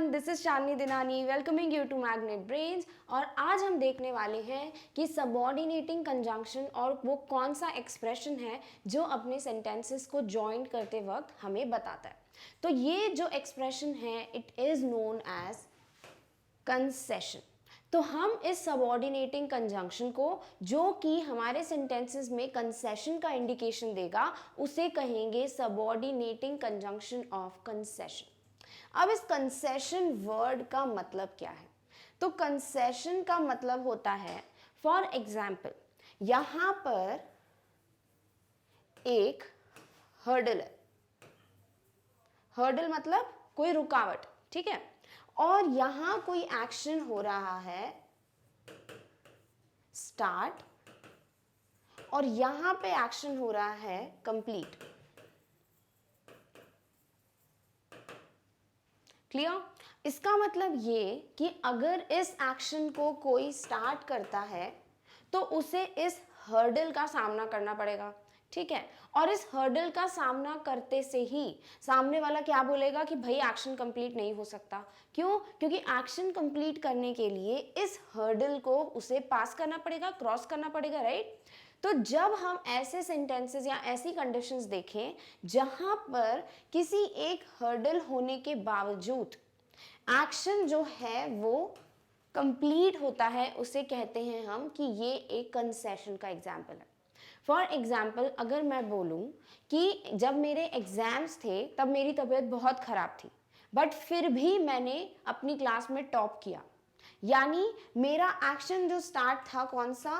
Everyone, this is Shalini Dinani welcoming you to Magnet Brains. और आज हम देखने वाले हैं कि सबऑर्डिनेटिंग कंजंक्शन और वो कौन सा एक्सप्रेशन है जो अपने सेंटेंसेस को जॉइन करते वक्त हमें बताता है। तो ये जो एक्सप्रेशन है it is known as concession. तो हम इस सबऑर्डिनेटिंग कंजंक्शन को जो कि हमारे सेंटेंसेस में कंसेशन का इंडिकेशन देगा उसे कहेंगे सबऑर्डिनेटिंग कंजंक्शन ऑफ कंसेशन। अब इस कंसेशन वर्ड का मतलब क्या है? तो कंसेशन का मतलब होता है, फॉर एग्जाम्पल यहां पर एक हर्डल है। हर्डल मतलब कोई रुकावट, ठीक है। और यहां कोई एक्शन हो रहा है स्टार्ट, और यहां पे एक्शन हो रहा है कंप्लीट। क्लियर? इसका मतलब ये कि अगर इस एक्शन को कोई स्टार्ट करता है तो उसे इस हर्डल का सामना करना पड़ेगा, ठीक है। और इस हर्डल का सामना करते से ही सामने वाला क्या बोलेगा कि भाई एक्शन कंप्लीट नहीं हो सकता। क्यों? क्योंकि एक्शन कंप्लीट करने के लिए इस हर्डल को उसे पास करना पड़ेगा, क्रॉस करना पड़ेगा, राइट। तो जब हम ऐसे सेंटेंसेस या ऐसी कंडीशंस देखें जहां पर किसी एक हर्डल होने के बावजूद एक्शन जो है वो कंप्लीट होता है, उसे कहते हैं हम कि ये एक कंसेशन का एग्जाम्पल है। फॉर एग्जाम्पल अगर मैं बोलूं कि जब मेरे एग्जाम्स थे तब मेरी तबीयत बहुत खराब थी, बट फिर भी मैंने अपनी क्लास में टॉप किया, यानी मेरा एक्शन जो स्टार्ट था कौन सा?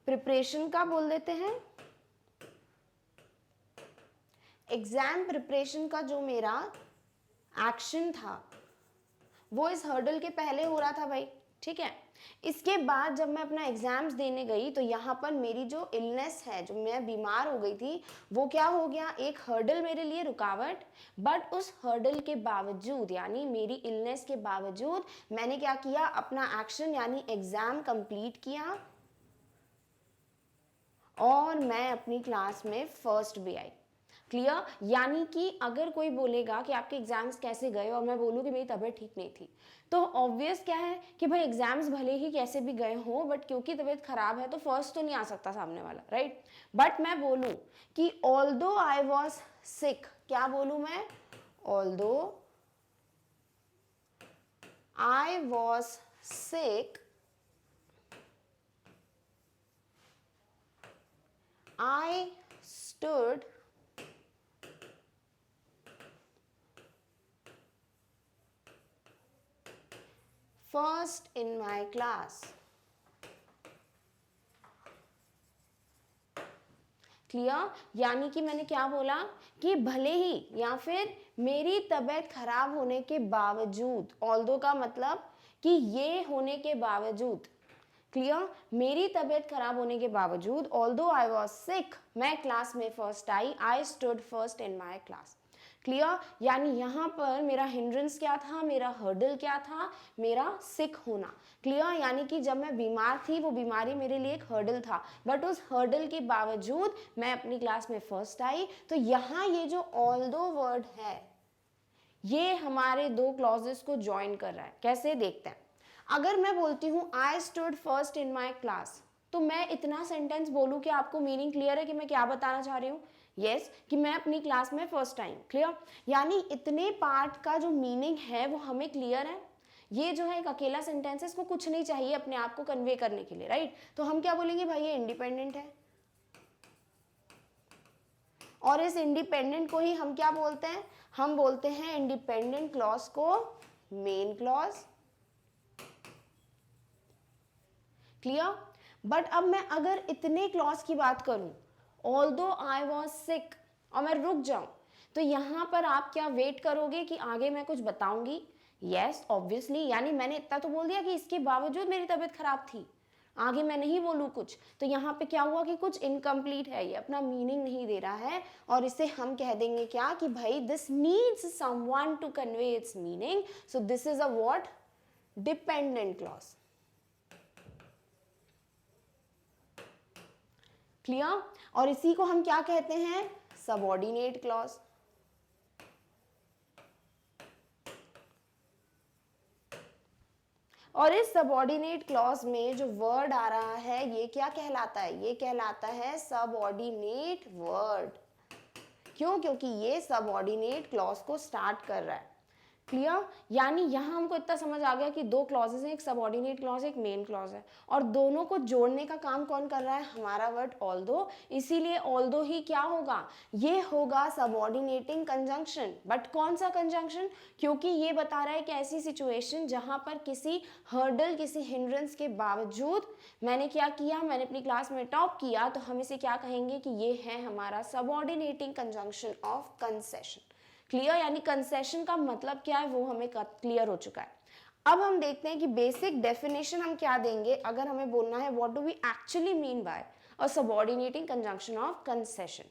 प्रिपरेशन का बोल देते हैं। एग्जाम प्रिपरेशन का जो मेरा एक्शन था वो इस हर्डल के पहले हो रहा था भाई, ठीक है। इसके बाद जब मैं अपना एग्जाम्स देने गई तो यहाँ पर मेरी जो इलनेस है, जो मैं बीमार हो गई थी, वो क्या हो गया? एक हर्डल मेरे लिए रुकावट। बट उस हर्डल के बावजूद, यानी मेरी इलनेस के बावजूद मैंने क्या किया? अपना एक्शन यानी एग्जाम कंप्लीट किया और मैं अपनी क्लास में फर्स्ट भी आई। क्लियर? यानी कि अगर कोई बोलेगा कि आपके एग्जाम्स कैसे गए और मैं बोलूँ कि मेरी तबीयत ठीक नहीं थी, तो ऑब्वियस क्या है कि भाई एग्जाम्स भले ही कैसे भी गए हो, बट क्योंकि तबीयत खराब है तो फर्स्ट तो नहीं आ सकता सामने वाला, राइट। बट मैं बोलूँ कि ऑल्दो आई वॉज सिक, क्या बोलूँ मैं? Although I was sick I stood first in my class. Clear? यानी कि मैंने क्या बोला कि भले ही या फिर मेरी तबीयत खराब होने के बावजूद, ऑल्दो का मतलब कि ये होने के बावजूद, क्लियर, मेरी तबीयत खराब होने के बावजूद, ऑल्दो आई वॉज सिक, मैं क्लास में first I, I stood first in my class. Clear? यानी यहाँ पर मेरा हिंड्रेंस क्या था? मेरा हर्डल क्या था? मेरा सिक होना। क्लियर? यानी कि जब मैं बीमार थी वो बीमारी मेरे लिए एक हर्डल था, बट उस हर्डल के बावजूद मैं अपनी क्लास में फर्स्ट आई। तो यहाँ ये जो ऑल्दो वर्ड है ये हमारे दो क्लॉजेस को ज्वाइन कर रहा है। कैसे? देखते हैं। अगर मैं बोलती हूँ I stood first in my class, तो मैं इतना सेंटेंस बोलूँ कि आपको मीनिंग क्लियर है कि मैं क्या बताना चाह रही हूँ? यस, कि मैं अपनी क्लास में फर्स्ट आई। क्लियर? यानी इतने पार्ट का जो मीनिंग है वो हमें क्लियर है। ये जो है एक अकेला सेंटेंस है, इसको कुछ नहीं चाहिए अपने आप को कन्वे करने के लिए, राइट। तो हम क्या बोलेंगे? भाई ये इंडिपेंडेंट है, और इस इंडिपेंडेंट को ही हम क्या बोलते हैं? हम बोलते हैं इंडिपेंडेंट क्लॉज को मेन क्लॉज। क्लियर? बट अब मैं अगर इतने क्लॉज की बात करूं, ऑल्दो आई वॉज सिक, और मैं रुक जाऊं, तो यहां पर आप क्या वेट करोगे कि आगे मैं कुछ बताऊंगी? Yes, obviously. यानी मैंने इतना तो बोल दिया कि इसके बावजूद मेरी तबीयत खराब थी, आगे मैं नहीं बोलूँ कुछ, तो यहाँ पे क्या हुआ कि कुछ इनकम्प्लीट है, ये अपना मीनिंग नहीं दे रहा है, और इसे हम कह देंगे क्या कि भाई this needs someone to convey its meaning, so this is a what? Dependent clause. Clear? और इसी को हम क्या कहते हैं? Subordinate clause. और इस सबऑर्डिनेट क्लॉज में जो वर्ड आ रहा है ये क्या कहलाता है, ये कहलाता है सबऑर्डिनेट वर्ड। क्यों? क्योंकि ये सबऑर्डिनेट क्लॉज को स्टार्ट कर रहा है। क्लियर? यानी यहाँ हमको इतना समझ आ गया कि दो क्लॉजेज हैं, एक सबऑर्डिनेट क्लॉज एक मेन क्लॉज है, और दोनों को जोड़ने का काम कौन कर रहा है, हमारा वर्ड ऑल्दो। इसीलिए ऑल्दो ही क्या होगा, ये होगा सबऑर्डिनेटिंग कंजंक्शन। बट कौन सा कंजंक्शन? क्योंकि ये बता रहा है कि ऐसी सिचुएशन जहां पर किसी हर्डल, किसी हिंड्रेंस के बावजूद मैंने क्या किया, मैंने अपनी क्लास में टॉप किया, तो हम इसे क्या कहेंगे कि ये है हमारा subordinating conjunction of concession. Clear? यानी कंसेशन का मतलब क्या है वो हमें क्लियर हो चुका है। अब हम देखते हैं कि बेसिक डेफिनेशन हम क्या देंगे अगर हमें बोलना है what do we actually mean by a subordinating conjunction of concession.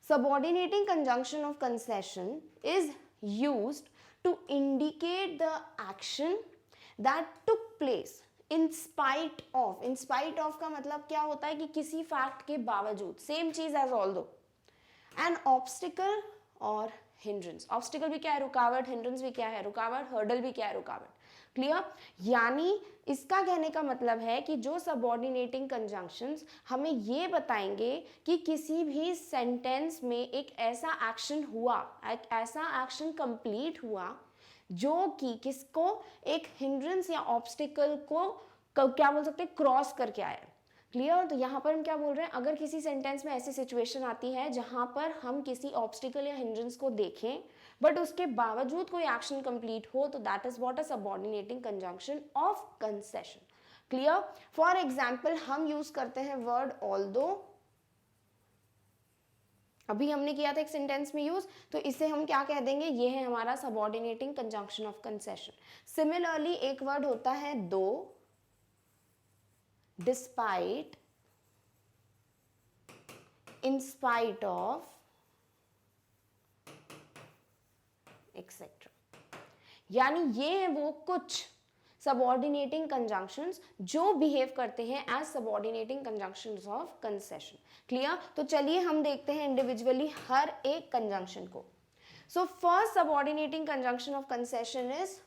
Subordinating conjunction of concession is used to indicate the action that took place in spite of। in spite of का मतलब क्या होता है कि किसी फैक्ट के बावजूद, same चीज एज ऑल्दो, एन ऑब्स्टिकल और हिंड्रेंस। ऑब्स्टिकल भी क्या है, रुकावट, हिंड्रेंस भी क्या है, रुकावट, हर्डल भी क्या है, रुकावट। क्लियर? यानी इसका कहने का मतलब है कि जो सबऑर्डिनेटिंग कंजंक्शंस हमें ये बताएंगे कि किसी भी सेंटेंस में एक ऐसा एक्शन हुआ, एक ऐसा एक्शन कंप्लीट हुआ जो कि किसको, एक हिंड्रेंस या ऑब्स्टिकल को क्या बोल सकते हैं, क्रॉस करके आया। क्लियर? तो यहाँ पर हम क्या बोल रहे हैं, अगर किसी सेंटेंस में ऐसी सिचुएशन आती है जहां पर हम किसी ऑब्स्टिकल या हिंड्रेंस को देखें बट उसके बावजूद कोई एक्शन कंप्लीट हो, तो that is what a subordinating conjunction of concession. Clear? For example हम यूज करते हैं वर्ड ऑल्दो, अभी हमने किया था एक सेंटेंस में यूज, तो इसे हम क्या कह देंगे, ये है हमारा subordinating conjunction of concession. Similarly एक वर्ड होता है दो, despite, in spite of, etcetera. यानी ये है वो कुछ सबऑर्डिनेटिंग कंजंक्शंस जो बिहेव करते हैं as subordinating conjunctions of concession. Clear? तो चलिए हम देखते हैं इंडिविजुअली हर एक कंजंक्शन को। So first subordinating conjunction of concession is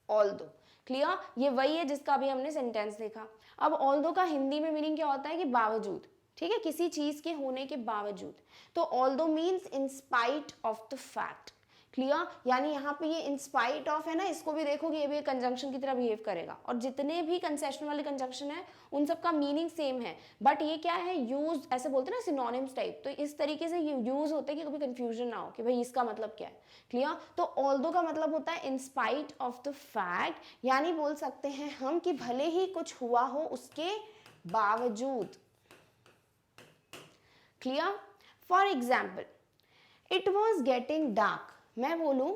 although. Clear? ये वही है जिसका अभी हमने सेंटेंस देखा। अब ऑल्दो का हिंदी में मीनिंग क्या होता है कि बावजूद, ठीक है, किसी चीज के होने के बावजूद। तो although means in spite of the fact. Clear? यानी यहाँ पे ये इन स्पाइट ऑफ है ना, इसको भी देखोगे ये भी एक कंजंक्शन की तरह बिहेव करेगा, और जितने भी कंसेशन वाले कंजंक्शन है उन सबका मीनिंग सेम है, बट ये क्या है, यूज, ऐसे बोलते हैं ना सिनोनिम्स टाइप, तो इस तरीके से यूज होते हैं कि कभी कंफ्यूजन ना हो कि भाई इसका मतलब क्या है। क्लियर? तो ऑल्दो का मतलब होता है in spite of the fact, यानी बोल सकते हैं हम कि भले ही कुछ हुआ हो उसके बावजूद। Clear? For example, it was getting dark, मैं बोलूं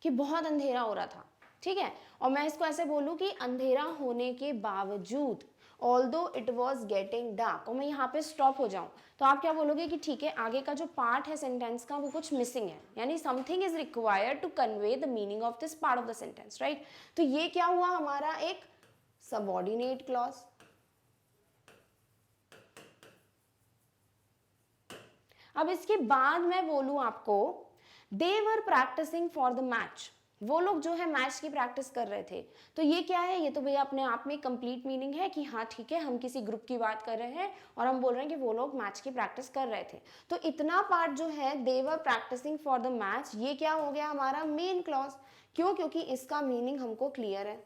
कि बहुत अंधेरा हो रहा था, ठीक है, और मैं इसको ऐसे बोलूं कि अंधेरा होने के बावजूद, although it was getting dark, और मैं यहाँ पे स्टॉप हो जाऊं, तो आप क्या बोलोगे कि ठीक है, आगे का जो पार्ट है सेंटेंस का वो कुछ मिसिंग है, यानी something is required to convey the meaning of this part of the sentence, right? तो ये क्या हुआ, हमारा एक सबऑर्डिनेट क्लॉज। अब इसके बाद मैं बोलूं आपको, they were practising for the match, वो लोग जो है मैच की प्रैक्टिस कर रहे थे, तो ये क्या है, ये तो भैया अपने आप में कंप्लीट मीनिंग है कि हाँ ठीक है, हम किसी ग्रुप की बात कर रहे हैं और हम बोल रहे हैं कि वो लोग मैच की प्रैक्टिस कर रहे थे। तो इतना पार्ट जो है, they were practising for the match, ये क्या हो गया हमारा मेन क्लॉज। क्यों? क्योंकि इसका मीनिंग हमको क्लियर है।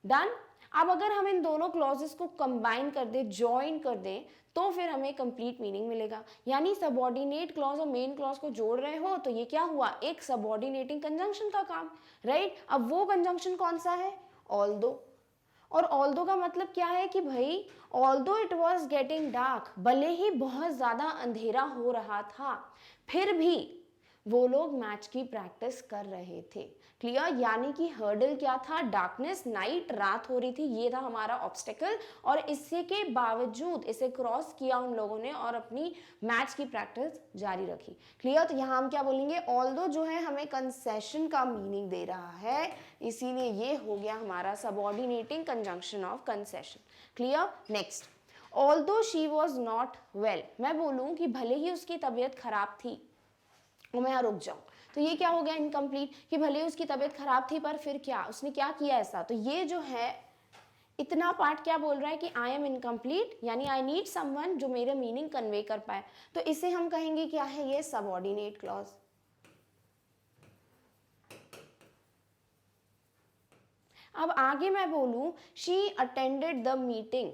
डन? अब अगर हम इन दोनों क्लॉजेस को कंबाइन कर दें, ज्वाइन कर दें, तो फिर हमें कंप्लीट मीनिंग मिलेगा। यानी सबऑर्डिनेट क्लॉज और मेन क्लॉज को जोड़ रहे हो तो ये क्या हुआ, एक सबऑर्डिनेटिंग कंजंक्शन का काम, राइट? अब वो कंजंक्शन कौन सा है, ऑल्दो। और ऑल्दो का मतलब क्या है कि भाई although it was getting dark, भले ही बहुत ज्यादा अंधेरा हो रहा था, फिर भी वो लोग मैच की प्रैक्टिस कर रहे थे। क्लियर? यानी कि हर्डल क्या था, डार्कनेस, नाइट, रात हो रही थी, ये था हमारा ऑब्स्टेकल, और इससे के बावजूद इसे क्रॉस किया उन लोगों ने और अपनी मैच की प्रैक्टिस जारी रखी। क्लियर? तो यहाँ हम क्या बोलेंगे, ऑल्दो जो है हमें कंसेशन का मीनिंग दे रहा है, इसीलिए ये हो गया हमारा subordinating conjunction of concession. Clear? Next, although she was not well, मैं बोलूँ कि भले ही उसकी तबीयत खराब थी, और मैं यहाँ रुक जाऊं, तो ये क्या हो गया इनकम्प्लीट, कि भले उसकी तबीयत खराब थी पर फिर क्या उसने क्या किया ऐसा। तो ये जो है इतना पार्ट क्या बोल रहा है कि आई एम इनकम्प्लीट, यानी आई नीड समवन जो मेरा मीनिंग कन्वे कर पाए। तो इसे हम कहेंगे क्या है, ये सबऑर्डिनेट क्लॉज। अब आगे मैं बोलूं she attended the meeting,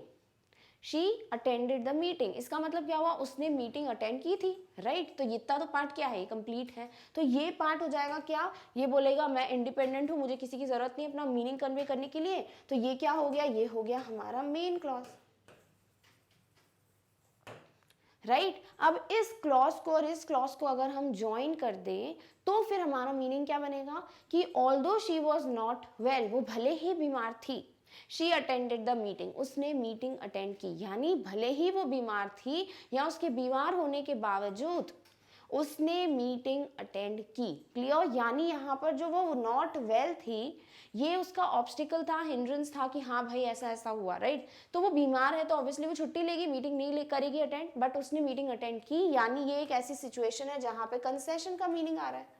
she attended the meeting, इसका मतलब क्या हुआ, उसने मीटिंग अटेंड की थी, राइट। तो इतना तो पार्ट क्या है, कंप्लीट है। तो ये पार्ट हो जाएगा क्या, ये बोलेगा मैं इंडिपेंडेंट हूँ, मुझे किसी की जरूरत नहीं अपना मीनिंग कन्वे करने के लिए। तो ये क्या हो गया, ये हो गया हमारा मेन क्लॉज, राइट। अब इस क्लॉज को और इस क्लॉज को अगर हम ज्वाइन कर दें तो फिर हमारा मीनिंग क्या बनेगा कि although she was not well, वो भले ही बीमार थी, शी अटेंडेड द मीटिंग, उसने मीटिंग अटेंड की, यानी भले ही वो बीमार थी या उसके बीमार होने के बावजूद उसने मीटिंग अटेंड की। क्लियर, यानी यहाँ पर जो वो नॉट वेल थी ये उसका ऑब्स्टिकल था, हिंड्रेंस था कि हाँ भाई ऐसा ऐसा हुआ, राइट। तो वो बीमार है तो ऑब्वियसली वो छुट्टी लेगी, मीटिंग नहीं ले करेगी अटेंड, बट उसने मीटिंग अटेंड की, यानी ये एक ऐसी सिचुएशन है जहाँ पे कंसेशन का मीनिंग आ रहा है।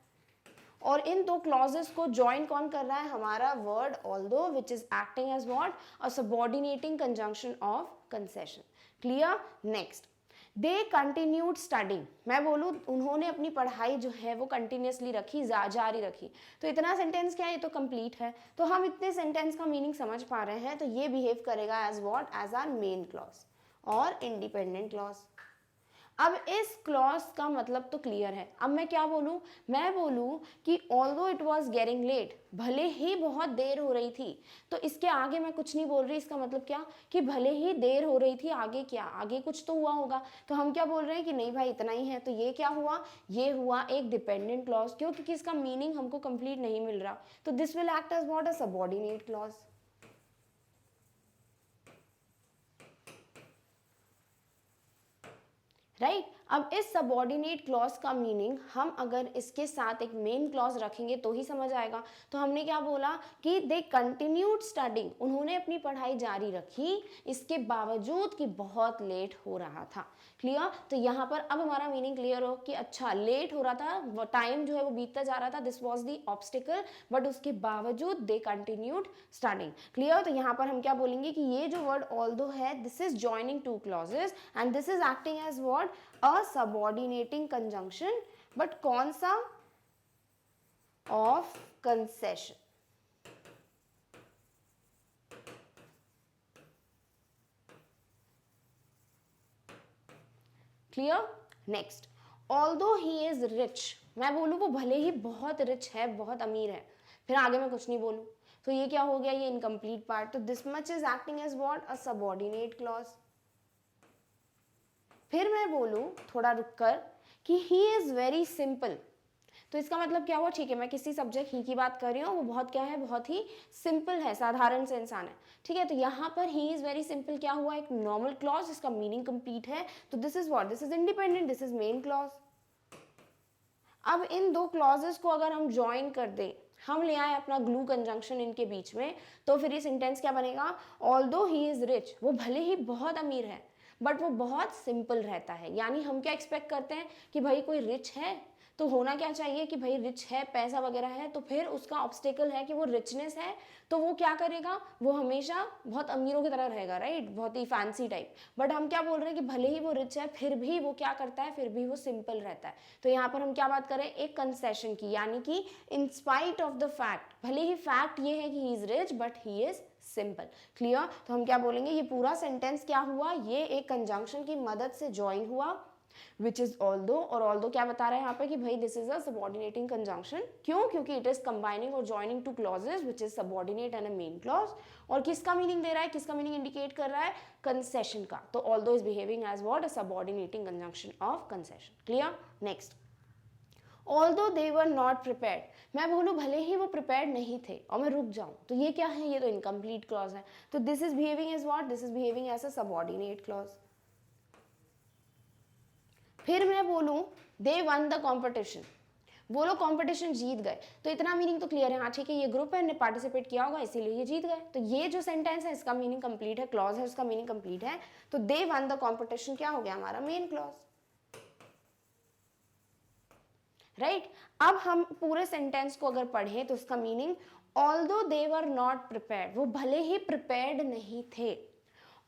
और इन दो क्लॉजेस को ज्वाइन कौन कर रहा है, हमारा word although which is acting as what, a subordinating conjunction of concession. Clear, next, they continued studying, मैं बोलूँ उन्होंने अपनी पढ़ाई जो है वो कंटिन्यूसली रखी, जारी रखी। तो इतना सेंटेंस क्या है, ये तो कंप्लीट है। तो हम इतने सेंटेंस का मीनिंग समझ पा रहे हैं। तो ये बिहेव करेगा as what, as our main clause और इंडिपेंडेंट क्लॉज। अब इस क्लॉज का मतलब तो क्लियर है। अब मैं क्या बोलूं, मैं बोलूं कि although it was getting late, भले ही बहुत देर हो रही थी। तो इसके आगे मैं कुछ नहीं बोल रही, इसका मतलब क्या कि भले ही देर हो रही थी, आगे क्या, आगे कुछ तो हुआ होगा। तो हम क्या बोल रहे हैं कि नहीं भाई इतना ही है। तो ये क्या हुआ, ये हुआ एक डिपेंडेंट क्लॉज, क्यों, क्योंकि इसका मीनिंग हमको कंप्लीट नहीं मिल रहा। तो this will act as what, a subordinate clause, right. अब इस सबऑर्डिनेट क्लॉज का मीनिंग हम अगर इसके साथ एक मेन क्लॉज रखेंगे तो ही समझ आएगा। तो हमने क्या बोला कि दे कंटिन्यूड स्टडिंग, उन्होंने अपनी पढ़ाई जारी रखी इसके बावजूद कि बहुत लेट हो रहा था। क्लियर, तो यहाँ पर अब हमारा मीनिंग क्लियर हो कि अच्छा लेट हो रहा था, टाइम जो है वो बीतता जा रहा था, this was the obstacle, but उसके बावजूद दे कंटिन्यूड स्टडिंग। क्लियर, तो यहाँ पर हम क्या बोलेंगे कि ये जो वर्ड ऑल्दो है this is joining two clauses and this is acting as word a subordinating conjunction, but कौन सा, of concession. Clear, next, although he is rich, मैं बोलूँ वो भले ही बहुत रिच है, बहुत अमीर है, फिर आगे मैं कुछ नहीं बोलूँ तो ये क्या हो गया, ये इनकम्प्लीट पार्ट। तो this much is acting as what, a subordinate clause. फिर मैं बोलूँ थोड़ा रुक कर कि ही इज वेरी सिंपल, तो इसका मतलब क्या हुआ, ठीक है मैं किसी सब्जेक्ट ही की बात कर रही हूँ, वो बहुत क्या है, बहुत ही सिंपल है, साधारण से इंसान है, ठीक है। तो यहाँ पर ही इज वेरी सिंपल क्या हुआ, एक नॉर्मल क्लॉज, इसका मीनिंग कंप्लीट है। तो this is what, this is independent, this is main clause. अब इन दो क्लॉजेस को अगर हम ज्वाइन कर दें, हम ले आए अपना ग्लू कंजंक्शन इनके बीच में, तो फिर ये सेंटेंस क्या बनेगा, ऑल्दो ही इज रिच, वो भले ही बहुत अमीर है बट वो बहुत सिंपल रहता है। यानी हम क्या एक्सपेक्ट करते हैं कि भाई कोई रिच है तो होना क्या चाहिए कि भाई रिच है, पैसा वगैरह है, तो फिर उसका ऑब्स्टेकल है कि वो रिचनेस है, तो वो क्या करेगा, वो हमेशा बहुत अमीरों की तरह रहेगा, राइट, बहुत ही फैंसी टाइप। बट हम क्या बोल रहे हैं कि भले ही वो रिच है फिर भी वो क्या करता है, फिर भी वो सिंपल रहता है। तो यहाँ पर हम क्या बात करें, एक कंसेशन की, यानी कि in spite of the fact, भले ही फैक्ट ये है कि ही is rich but he is simple. Clear, तो हम क्या बोलेंगे, ये पूरा सेंटेंस क्या हुआ, ये एक कंजंक्शन की मदद से ज्वाइन हुआ विच इज ऑल्दो, और ऑल्दो क्या बता रहा है यहाँ पे कि भाई this is a subordinating conjunction, क्यों, क्योंकि इट इज कंबाइनिंग और joining two clauses which is subordinate and a main clause. और किसका मीनिंग दे रहा है, किसका मीनिंग इंडिकेट कर रहा है, कंसेशन का। तो although is behaving as what, a subordinating conjunction of concession. Clear, next, although they were not prepared, मैं बोलूँ भले ही वो प्रिपेयर्ड नहीं थे और मैं रुक जाऊँ, तो ये क्या है, ये तो इनकम्प्लीट क्लॉज है। तो this is behaving as what, this is behaving as a subordinate clause. फिर मैं बोलूँ दे वन द कॉम्पिटिशन, वो लोग कॉम्पिटिशन जीत गए, तो इतना मीनिंग तो क्लियर है, हाँ ठीक है ये ग्रुप है, ने पार्टिसिपेट किया होगा इसीलिए ये जीत गए। तो ये जो सेंटेंस है इसका मीनिंग कंप्लीट है, क्लॉज है उसका मीनिंग कंप्लीट है। तो दे वन द कॉम्पिटिशन क्या हो गया, हमारा मेन क्लॉज, राइट। अब हम पूरे सेंटेंस को अगर पढ़ें तो उसका meaning although they were not prepared, वो भले ही प्रिपेयर्ड नहीं थे।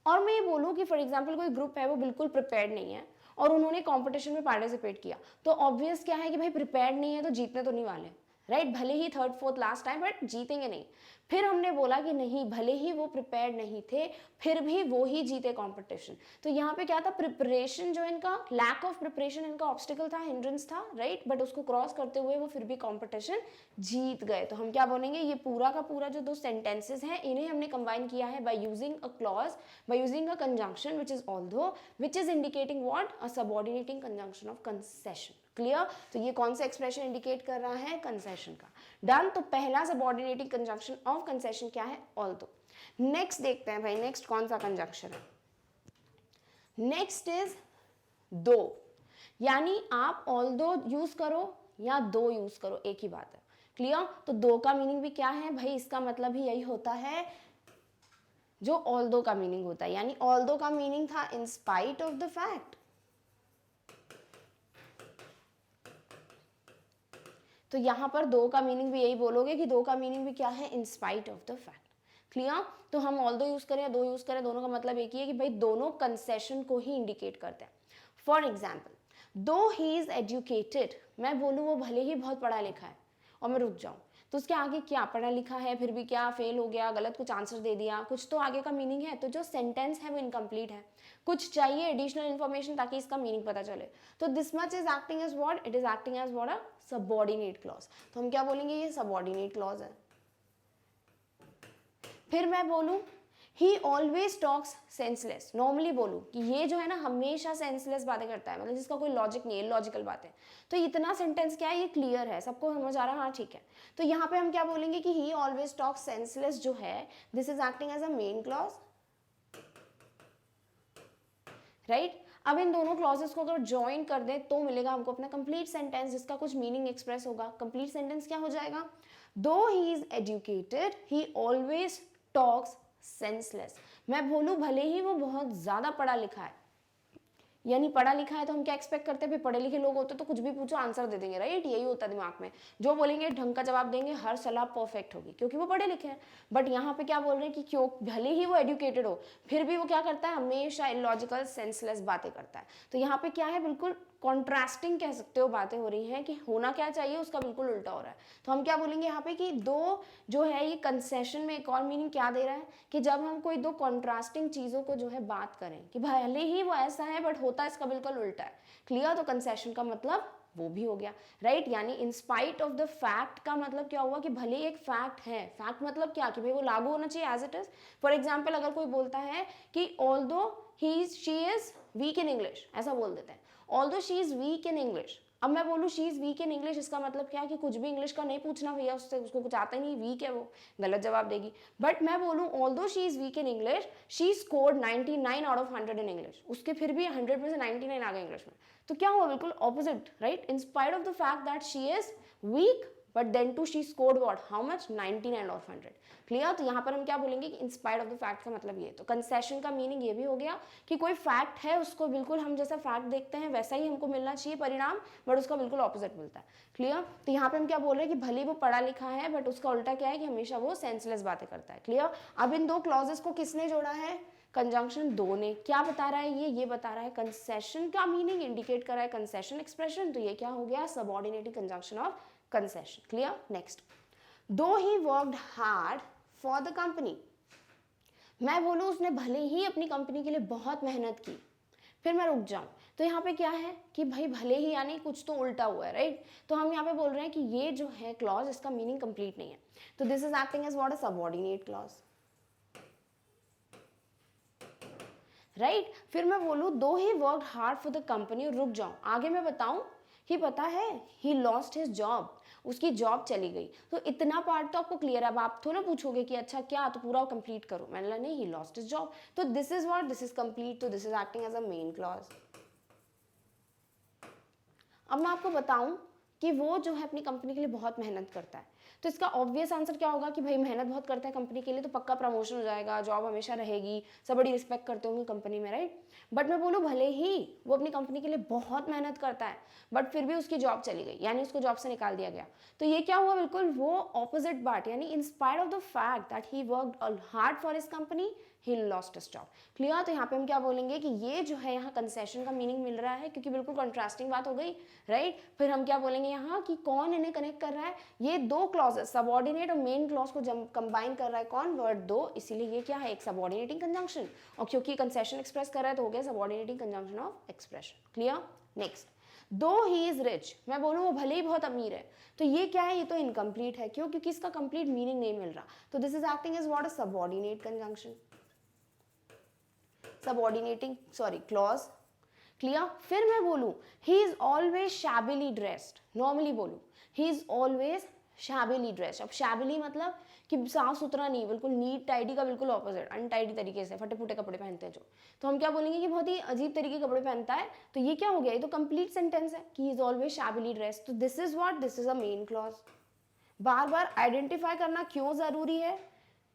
और मैं ये बोलूँ कि फॉर एग्जाम्पल कोई ग्रुप है वो बिल्कुल प्रिपेयर्ड नहीं है और उन्होंने कॉम्पिटिशन में पार्टिसिपेट किया, तो ऑब्वियस क्या है कि भाई प्रिपेयर्ड नहीं है तो जीतने तो नहीं वाले, राइट। भले ही third fourth last time but जीतेंगे नहीं। फिर हमने बोला कि नहीं, भले ही वो प्रिपेयर्ड नहीं थे फिर भी वो ही जीते कंपटीशन। तो यहाँ पे क्या था, प्रिपरेशन जो इनका, लैक ऑफ प्रिपरेशन इनका ऑब्स्टिकल था, हिंड्रेंस था, राइट। बट उसको क्रॉस करते हुए वो फिर भी कंपटीशन जीत गए। तो हम क्या बोलेंगे, ये पूरा का पूरा जो दो सेंटेंसेस हैं इन्हें हमने कंबाइन किया है by using a clause, by using a conjunction which is although, which is indicating what, a subordinating conjunction of concession. Clear. तो ये कौन सा एक्सप्रेशन इंडिकेट कर रहा है, कंसेशन का। डन। तो पहला सबऑर्डिनेटिंग कंजंक्शन ऑफ कंसेशन क्या है, ऑल्दो। नेक्स्ट देखते हैं भाई, नेक्स्ट कौन सा कंजंक्शन है। नेक्स्ट इज दो, यानी आप ऑल्दो यूज करो या दो यूज करो, एक ही बात है। क्लियर। तो दो का मीनिंग भी क्या है भाई, इसका मतलब ही यही होता है जो ऑल्दो का मीनिंग होता है, यानी ऑल्दो का मीनिंग था इन स्पाइट ऑफ द फैक्ट। तो यहां पर दो का मीनिंग भी यही बोलोगे कि दो का मीनिंग भी क्या है, in spite of the fact. Clear. तो हम ऑल्दो यूज करें या दो यूज करें, दोनों का मतलब एक ही है कि भाई दोनों कंसेशन को ही इंडिकेट करते हैं। फॉर एग्जाम्पल, दो ही इज एजुकेटेड, मैं बोलूँ वो भले ही बहुत पढ़ा लिखा है और मैं रुक जाऊँ, तो उसके आगे क्या, पढ़ा लिखा है फिर भी क्या, फेल हो गया, गलत कुछ आंसर दे दिया, कुछ तो आगे का मीनिंग है, तो जो सेंटेंस है वो इनकम्प्लीट है, कुछ चाहिए एडिशनल इन्फॉर्मेशन ताकि इसका मीनिंग पता चले। तो this much is acting as what, it is acting as what, a subordinate clause. तो हम क्या बोलेंगे, ये सबऑर्डिनेट क्लॉज है। फिर मैं बोलूं ही ऑलवेज टॉक्स सेंसलेस, नॉर्मली बोलूं कि ये जो है ना हमेशा सेंसलेस बातें करता है, मतलब जिसका कोई लॉजिक नहीं है, लॉजिकल बातें। तो इतना सेंटेंस क्या है, ये क्लियर है, सबको समझ आ रहा है, हाँ ठीक है। तो यहाँ पे हम क्या बोलेंगे कि ही ऑलवेज टॉक्स सेंसलेस जो है, this is acting as a main clause, right. अब इन दोनों क्लॉजेस को अगर ज्वाइन कर दें तो मिलेगा हमको अपना कंप्लीट सेंटेंस जिसका कुछ मीनिंग एक्सप्रेस होगा। कंप्लीट सेंटेंस क्या हो जाएगा, दो he is educated he always talks senseless. मैं बोलूं भले ही वो बहुत ज्यादा पढ़ा लिखा है, यानी पढ़ा लिखा है तो हम क्या एक्सपेक्ट करते हैं, पढ़े लिखे लोग होते तो कुछ भी पूछो आंसर दे देंगे, राइट। यही होता है दिमाग में, जो बोलेंगे ढंग का जवाब देंगे, हर सलाह परफेक्ट होगी क्योंकि वो पढ़े लिखे हैं। बट यहाँ पे क्या बोल रहे हैं कि क्यों, भले ही वो एजुकेटेड हो फिर भी वो क्या करता है, हमेशा इलॉजिकल सेंसलेस बातें करता है। तो यहाँ पे क्या है, बिल्कुल कॉन्ट्रास्टिंग कह सकते हो बातें हो रही हैं कि होना क्या चाहिए उसका बिल्कुल उल्टा हो रहा है। तो हम क्या बोलेंगे यहाँ पे कि दो जो है ये कंसेशन में एक और मीनिंग क्या दे रहा है कि जब हम कोई दो कॉन्ट्रास्टिंग चीज़ों को जो है बात करें कि भले ही वो ऐसा है बट होता इसका बिल्कुल उल्टा है। क्लियर। तो कंसेशन का मतलब वो भी हो गया, राइट। यानी इन स्पाइट ऑफ द फैक्ट का मतलब क्या हुआ कि भले एक फैक्ट है, फैक्ट मतलब क्या कि भाई वो लागू होना चाहिए as it is. For example अगर कोई बोलता है कि although he she is weak in English, ऐसा बोल देते हैं, although she is weak in English. अब मैं बोलूँ she is weak in English, इसका मतलब क्या है कि कुछ भी इंग्लिश का नहीं पूछना भैया उससे, उसको कुछ आता ही नहीं, वीक है वो, गलत जवाब देगी। बट मैं बोलूँ although she is weak in English she scored 99 out of 100 in English, उसके फिर भी 100 में से 99 आ गए इंग्लिश में। तो क्या हुआ, बिल्कुल opposite, right. In spite of the fact that she is weak but then too she scored what, how much, 99 out of 100। Clear. तो यहाँ पर हम क्या बोलेंगे कि in spite of the fact का मतलब ये। तो कंसेशन का मीनिंग ये भी हो गया कि कोई फैक्ट है उसको बिल्कुल हम जैसा फैक्ट देखते हैं वैसा ही हमको मिलना चाहिए परिणाम, बट उसका बिल्कुल ऑपोजिट मिलता है। क्लियर। तो यहाँ पे हम क्या बोल रहे हैं कि भले वो पढ़ा लिखा है बट उसका उल्टा क्या है कि हमेशा वो सेंसलेस बातें करता है। क्लियर। अब इन दो क्लॉजेस को किसने जोड़ा है, कंजंक्शन दो ने। क्या बता रहा है ये बता रहा है कंसेशन का मीनिंग इंडिकेट कर रहा है कंसेशन एक्सप्रेशन, तो ये क्या हो गया, subordinating conjunction of concession. Clear. Next, though he worked hard for the company, मैं बोलूँ उसने भले ही अपनी कंपनी के लिए बहुत मेहनत की, फिर मैं रुक जाऊं, तो यहाँ पे क्या है कि भाई भले ही यानी कुछ तो उल्टा हुआ है, राइट। तो हम यहाँ पे बोल रहे हैं कि ये जो है क्लॉज इसका मीनिंग कंप्लीट नहीं है, तो this is acting as what, a subordinate clause, right. फिर मैं बोलूँ though he worked hard for the company, रुक जाऊं, आगे मैं बताऊं ही पता है ही लॉस्ट हिज जॉब, उसकी जॉब चली गई। तो इतना पार्ट तो आपको क्लियर है। अब आप थोड़ा पूछोगे कि अच्छा क्या, तो पूरा कंप्लीट करो, मैंने बोला नहीं, ही लॉस्ट हिज जॉब, तो this is what, this is complete, तो this is acting as a main clause. अब मैं आपको बताऊं कि वो जो है अपनी कंपनी के लिए बहुत मेहनत करता है, तो इसका ऑब्वियस आंसर क्या होगा कि भाई मेहनत बहुत करते हैं कंपनी के लिए तो पक्का प्रमोशन हो जाएगा, जॉब हमेशा रहेगी, सब बड़ी रिस्पेक्ट करते होंगे कंपनी में, राइट। बट मैं बोलूँ भले ही वो अपनी कंपनी के लिए बहुत मेहनत करता है बट फिर भी उसकी जॉब चली गई, यानी उसको जॉब से निकाल दिया गया, तो ये क्या हुआ, बिल्कुल वो ऑपोजिट बात, यानी इन spite of the fact that he worked hard for his company he lost his job. Clear. तो यहाँ पे हम क्या बोलेंगे कि ये जो है यहाँ कंसेशन का मीनिंग मिल रहा है, क्योंकि बिल्कुल कंट्रास्टिंग बात हो गई, राइट। फिर हम क्या बोलेंगे यहाँ कि कौन इन्हें कनेक्ट कर रहा है, ये दो क्लॉजेस सबऑर्डिनेट और मेन क्लॉज को कंबाइन कर रहा है कौन, वर्ड दो, इसीलिए ये क्या है, एक सबऑर्डिनेटिंग कंजंक्शन, और क्योंकि कंसेशन एक्सप्रेस कर रहा है तो हो गया subordinating conjunction of expression. Clear. Next, though he is rich, मैं बोलूँ वो भले ही बहुत अमीर है, तो ये क्या है, ये तो इनकम्प्लीट है, क्यों, क्योंकि इसका कंप्लीट मीनिंग नहीं मिल रहा, तो this is acting as what, a subordinate conjunction, subordinating clause. Clear. फिर मैं बोलूं he is always shabbily dressed, normally बोलूं he is always shabbily dressed. अब शैबिली मतलब कि साफ सुथरा नहीं, बिल्कुल नीट टाइडी का बिल्कुल ऑपोजिट, अनटाइडी तरीके से फटे फुटे कपड़े पहनते हैं जो, तो हम क्या बोलेंगे कि बहुत ही अजीब तरीके के कपड़े पहनता है, तो ये क्या हो गया, ये तो कंप्लीट सेंटेंस है कि ही इज ऑलवेज शैबिली ड्रेस्ड, तो this is what, this is a main clause. Bar bar identify करना क्यों जरूरी है,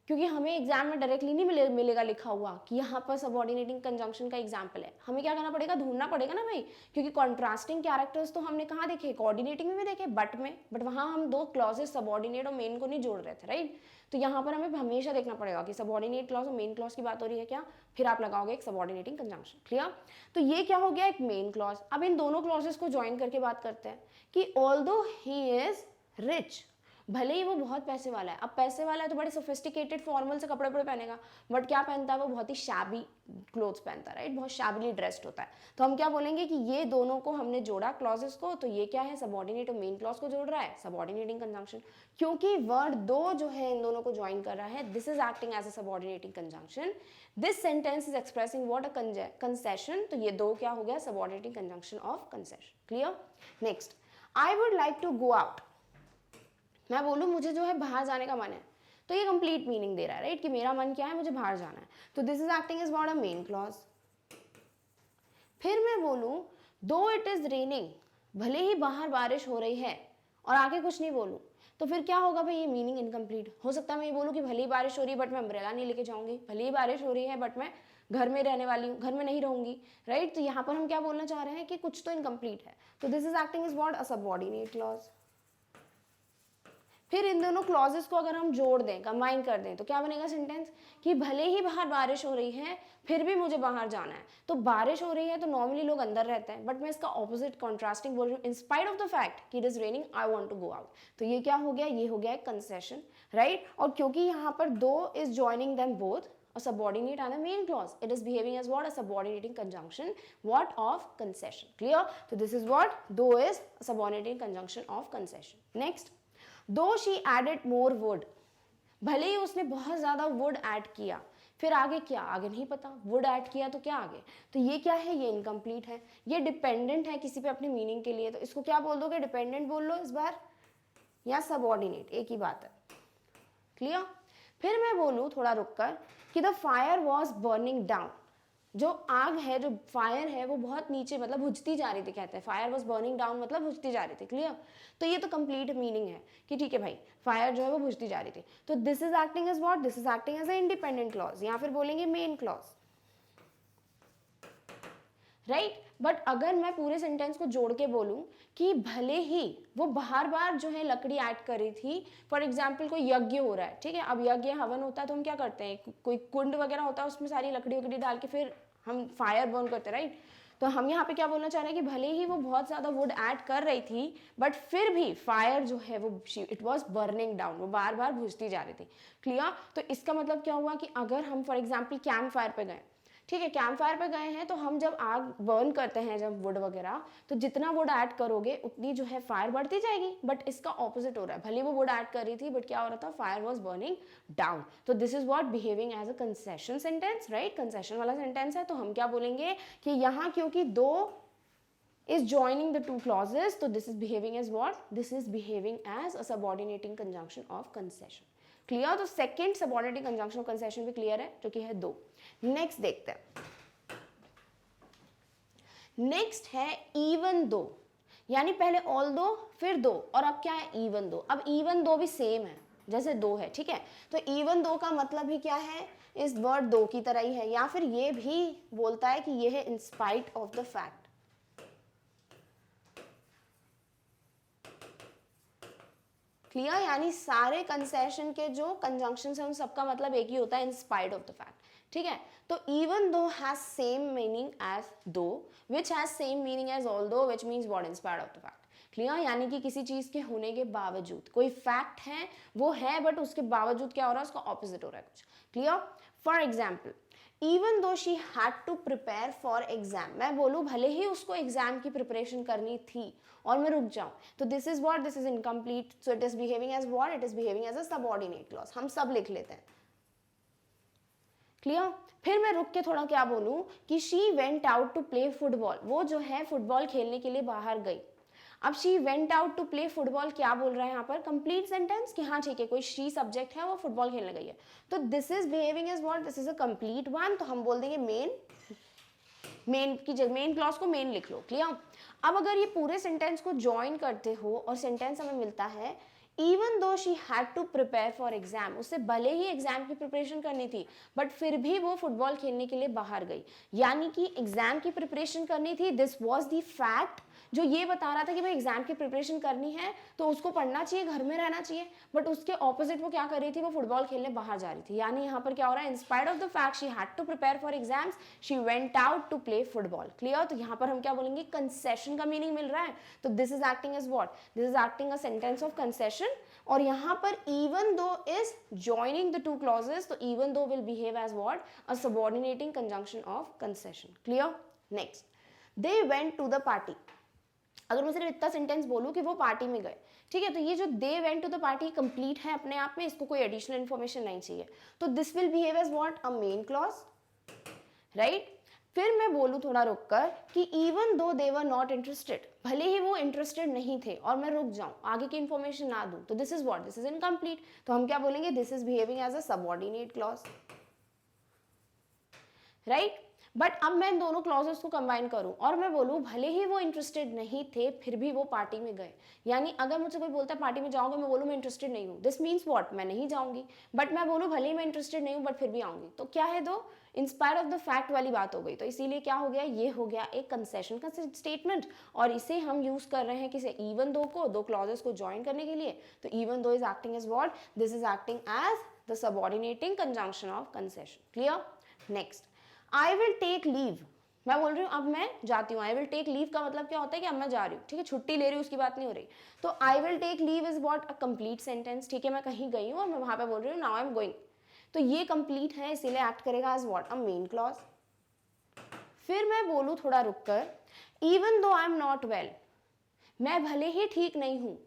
क्योंकि हमें एग्जाम में डायरेक्टली नहीं मिलेगा लिखा हुआ कि यहाँ पर सबऑर्डिनेटिंग कंजंक्शन का एग्जाम्पल है, हमें क्या करना पड़ेगा, ढूंढना पड़ेगा ना भाई, क्योंकि कॉन्ट्रास्टिंग कैरेक्टर्स तो हमने कहाँ देखे, कोऑर्डिनेटिंग में भी देखे, बट वहाँ हम दो क्लॉजेस सबऑर्डिनेट और मेन को नहीं जोड़ रहे थे, राइट। तो यहाँ पर हमें हमेशा देखना पड़ेगा कि सबऑर्डिनेट क्लॉज और मेन क्लॉज की बात हो रही है क्या, फिर आप लगाओगे एक सबऑर्डिनेटिंग कंजंक्शन। क्लियर। तो ये क्या हो गया, एक मेन क्लॉज। अब इन दोनों क्लॉजेस को ज्वाइन करके बात करते हैं कि ऑल्दो ही इज रिच, भले ही वो बहुत पैसे वाला है, अब पैसे वाला है तो बड़े सोफिस्टिकेटेड फॉर्मल से कपड़े पहनेगा, बट क्या पहनता है वो, बहुत ही शैबी क्लोथ्स पहनता है, राइट, बहुत शैबीली ड्रेस्ड होता है, तो हम क्या बोलेंगे कि ये दोनों को हमने जोड़ा क्लॉजेस को, तो ये क्या है, सबऑर्डिनेट और मेन क्लॉज को जोड़ रहा है, सबऑर्डिनेटिंग कंजंक्शन, क्योंकि वर्ड दो जो है इन दोनों को ज्वाइन कर रहा है, this is acting as a subordinating conjunction, this sentence is expressing what, a concession, तो ये दो क्या हो गया, subordinating conjunction of concession. Clear. Next, I would like to go out, मैं बोलूँ मुझे जो है बाहर जाने का मन है, तो ये कंप्लीट मीनिंग दे रहा है, राइट, कि मेरा मन क्या है, मुझे बाहर जाना है, तो this is acting as what, a main clause. फिर मैं बोलूँ दो इट इज रेनिंग, भले ही बाहर बारिश हो रही है, और आगे कुछ नहीं बोलूँ, तो फिर क्या होगा भाई, ये मीनिंग इनकम्प्लीट हो सकता है। मैं ये बोलूँ कि भले ही बारिश हो रही है बट मैं अम्ब्रेला नहीं लेके जाऊंगी, भले ही बारिश हो रही है बट मैं घर में रहने वाली हूँ, घर में नहीं रहूंगी, राइट। तो यहाँ पर हम क्या बोलना चाह रहे हैं कि कुछ तो इनकम्प्लीट है, तो this is acting is what, a subordinate clause. फिर इन दोनों क्लॉजेस को अगर हम जोड़ दें, कंबाइन कर दें, तो क्या बनेगा सेंटेंस, कि भले ही बाहर बारिश हो रही है फिर भी मुझे बाहर जाना है, तो बारिश हो रही है तो नॉर्मली लोग अंदर रहते हैं, बट मैं इसका ऑपोजिट कॉन्ट्रास्टिंग बोल रही हूँ, in spite of the fact कि it is raining I want to go out, तो ये क्या हो गया, ये हो गया एक कंसेशन, राइट। और क्योंकि यहाँ पर दो is joining them both, a subordinate and a main clause, it is behaving as what, a subordinating conjunction what, of concession. Clear. So this is what, though is a subordinating conjunction of concession. Next, though she added more wood, भले ही उसने बहुत ज्यादा wood add किया, फिर आगे क्या, आगे नहीं पता, wood ऐड किया तो क्या आगे, तो ये क्या है, ये इनकम्प्लीट है, ये डिपेंडेंट है किसी पे अपने मीनिंग के लिए, तो इसको क्या बोल दोगे, डिपेंडेंट बोल लो इस बार, या सबऑर्डिनेट, एक ही बात है। क्लियर। फिर मैं बोलूँ थोड़ा रुककर कि the fire was burning down, जो आग है, जो फायर है वो बहुत नीचे मतलब बुझती जा रही थी, कहते हैं फायर वॉज बर्निंग डाउन मतलब बुझती जा रही थी। क्लियर। तो ये तो कंप्लीट मीनिंग है कि ठीक है भाई फायर जो है वो बुझती जा रही थी, तो this is acting as what, this is acting as a independent clause, या फिर बोलेंगे मेन क्लॉज, राइट। बट अगर मैं पूरे सेंटेंस को जोड़ के बोलूं कि भले ही वो बार बार जो है लकड़ी ऐड कर रही थी, फॉर एग्जाम्पल कोई यज्ञ हो रहा है, ठीक है, अब यज्ञ हवन होता है तो हम क्या करते हैं, कोई कुंड वगैरह होता है उसमें सारी लकड़ी वकड़ी डाल के फिर हम फायर बर्न करते हैं, राइट। तो हम यहाँ पे क्या बोलना चाह रहे हैं कि भले ही वो बहुत ज्यादा वुड ऐड कर रही थी बट फिर भी फायर जो है वो इट वॉज बर्निंग डाउन, वो बार बार बुझती जा रही थी। क्लियर। तो इसका मतलब क्या हुआ कि अगर हम फॉर एग्जाम्पल कैंप फायर पे गए, ठीक है, कैंप फायर पे गए हैं, तो हम जब आग बर्न करते हैं जब वुड वगैरह, तो जितना वुड ऐड करोगे उतनी जो है फायर बढ़ती जाएगी, बट इसका ऑपोजिट हो रहा है, भले वो वुड ऐड कर रही थी बट क्या हो रहा था, फायर वाज बर्निंग डाउन, तो this is what behaving as a concession sentence, right, concession वाला सेंटेंस है, तो हम क्या बोलेंगे कि यहाँ क्योंकि दो is joining the two clauses, so this is behaving as what, this is behaving as a subordinating conjunction of concession. Clear. तो second subordinating conjunction of concession भी क्लियर है, जो कि है दो। नेक्स्ट देखते हैं, नेक्स्ट है इवन दो, यानी पहले ऑल दो फिर दो, और अब क्या है इवन दो। अब इवन दो भी सेम है जैसे दो है, ठीक है। तो इवन दो का मतलब ही क्या है, इस वर्ड दो की तरह ही है, या फिर ये भी बोलता है कि ये है in spite of the fact. Clear, यानी सारे कंसेशन के जो कंजंक्शन है उन सबका मतलब एक ही होता है, in spite of the fact, ठीक है। तो इवन दो has same meaning as though, which has same meaning as although, which means what in spite of the fact. Clear, यानी कि किसी चीज के होने के बावजूद, कोई फैक्ट है वो है बट उसके बावजूद क्या हो रहा है, उसका ऑपोजिट हो रहा है कुछ। Clear, for example even though she had to prepare for exam, मैं बोलूँ भले ही उसको एग्जाम की प्रिपरेशन करनी थी और मैं रुक जाऊं, तो this is what, this is incomplete, so it is behaving as what, it is behaving as a subordinate clause. हम सब लिख लेते हैं। क्लियर, फिर मैं रुक के थोड़ा क्या बोलूं कि she went out to play football, वो जो है फुटबॉल खेलने के लिए बाहर गई। अब she went out to play football क्या बोल रहा है यहाँ पर, कंप्लीट सेंटेंस कि हाँ ठीक है कोई शी सब्जेक्ट है वो फुटबॉल खेलने गई है, तो this is behaving as what, this is a complete one, तो हम बोल देंगे मेन की जगह मेन क्लॉज को मेन लिख लो। क्लियर, अब अगर ये पूरे सेंटेंस को ज्वाइन करते हो और सेंटेंस हमें मिलता है even though she had to prepare for exam, उससे भले ही एग्जाम की प्रिपरेशन करनी थी बट फिर भी वो फुटबॉल खेलने के लिए बाहर गई, यानी कि एग्जाम की प्रिपरेशन करनी थी, दिस वॉज द फैक्ट जो ये बता रहा था कि भाई एग्जाम की प्रिपरेशन करनी है तो उसको पढ़ना चाहिए, घर में रहना चाहिए, बट उसके ऑपोजिट वो क्या कर रही थी, वो फुटबॉल खेलने बाहर जा रही थी। यानी यहाँ पर क्या हो रहा है, in spite of the fact she had to prepare for exams she went out to play football. Clear, तो यहाँ पर हम क्या बोलेंगे, कंसेशन का मीनिंग मिल रहा है, तो this is acting as what, this is acting a sentence of concession, और यहाँ पर even though is joining the two clauses, तो even though will behave as what, a subordinating conjunction of concession. Clear? Next, they went to the party. अगर मैं सिर्फ इतना sentence बोलूँ कि वो पार्टी में गए, ठीक है, तो ये जो they went to the party complete है अपने आप में, इसको कोई एडिशनल इन्फॉर्मेशन नहीं चाहिए, तो this will behave as what, a main clause, right. फिर मैं बोलूँ थोड़ा रुककर कि even though they were not interested, भले ही वो इंटरेस्टेड नहीं थे और मैं रुक जाऊं, आगे की इंफॉर्मेशन ना दूं, तो this is what, this is incomplete, तो हम क्या बोलेंगे, this is behaving as a subordinate clause, right. But अब मैं इन दोनों क्लॉजेस को कंबाइन करूं और मैं बोलूं भले ही वो इंटरेस्टेड नहीं थे फिर भी वो पार्टी में गए, यानी अगर मुझसे कोई बोलता है पार्टी में जाओगे, मैं बोलूं मैं इंटरेस्टेड नहीं हूं, दिस मीन्स व्हाट, मैं नहीं जाऊंगी, बट मैं बोलूं भले ही मैं इंटरेस्टेड नहीं हूं बट फिर भी आऊंगी, तो क्या है, दो इंस्पायर ऑफ द फैक्ट वाली बात हो गई, तो इसीलिए क्या हो गया, ये हो गया एक कंसेशन का स्टेटमेंट, और इसे हम यूज कर रहे हैं किसे, इवन दो को, दो क्लॉजेस को ज्वाइन करने के लिए, तो even though is acting as what, this is acting as the subordinating conjunction of concession. Clear, next, I will take leave, मैं बोल रही हूँ अब मैं जाती हूँ, आई विल टेक लीव का मतलब क्या होता है कि अब मैं जा रही हूँ, ठीक है, छुट्टी ले रही हूँ उसकी बात नहीं हो रही, तो I will take leave is what, a complete sentence, ठीक है, मैं कहीं गई हूँ और मैं वहां पे बोल रही हूँ नाउ आई एम गोइंग, तो ये कंप्लीट है, इसीलिए एक्ट करेगा as what, a main clause. फिर मैं बोलूँ थोड़ा रुककर, even though I am not well, मैं भले ही ठीक नहीं हूँ,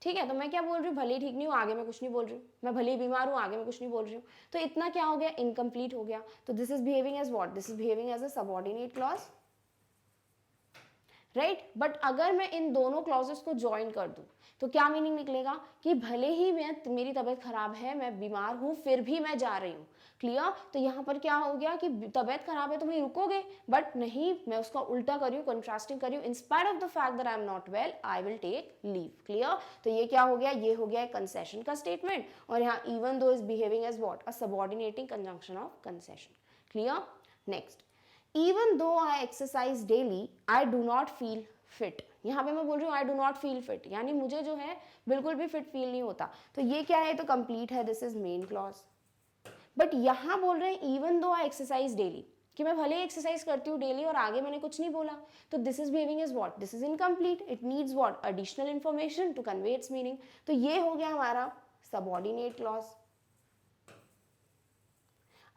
ठीक है, तो मैं क्या बोल रही हूँ, भले ही ठीक नहीं हूँ, आगे मैं कुछ नहीं बोल रही हूँ, मैं भले ही बीमार हूँ, आगे मैं कुछ नहीं बोल रही हूँ, तो इतना क्या हो गया, इनकम्प्लीट हो गया, तो this is behaving as what, this is behaving as a subordinate clause, right. But अगर मैं इन दोनों क्लॉजेस को ज्वाइन कर दूं तो क्या मीनिंग निकलेगा कि भले ही मेरी तबीयत खराब है, मैं बीमार हूं, फिर भी मैं जा रही हूँ। क्लियर, तो यहाँ पर क्या हो गया कि तबीयत खराब है तो वहीं रुकोगे, बट नहीं, मैं उसका उल्टा कर रही हूँ, कंट्रास्टिंग कर रही हूँ, in spite of the fact that I am not well I will take leave. Clear, तो ये क्या हो गया, ये हो गया एक कंसेशन का स्टेटमेंट, और यहाँ even though is behaving as what, a subordinating conjunction of concession. Clear, next, even though I exercise daily, I do not feel fit, यहाँ पे मैं बोल रही हूँ I do not feel fit, यानी मुझे जो है बिल्कुल भी फिट फील नहीं होता, तो ये क्या है, तो कंप्लीट है, this is main clause. But यहाँ बोल रहे हैं even though I exercise daily, कि मैं भले एक्सरसाइज करती हूँ डेली और आगे मैंने कुछ नहीं बोला, तो this is behaving is what, this is incomplete, it needs what, additional information to convey its meaning, तो ये हो गया हमारा सबऑर्डिनेट क्लॉज।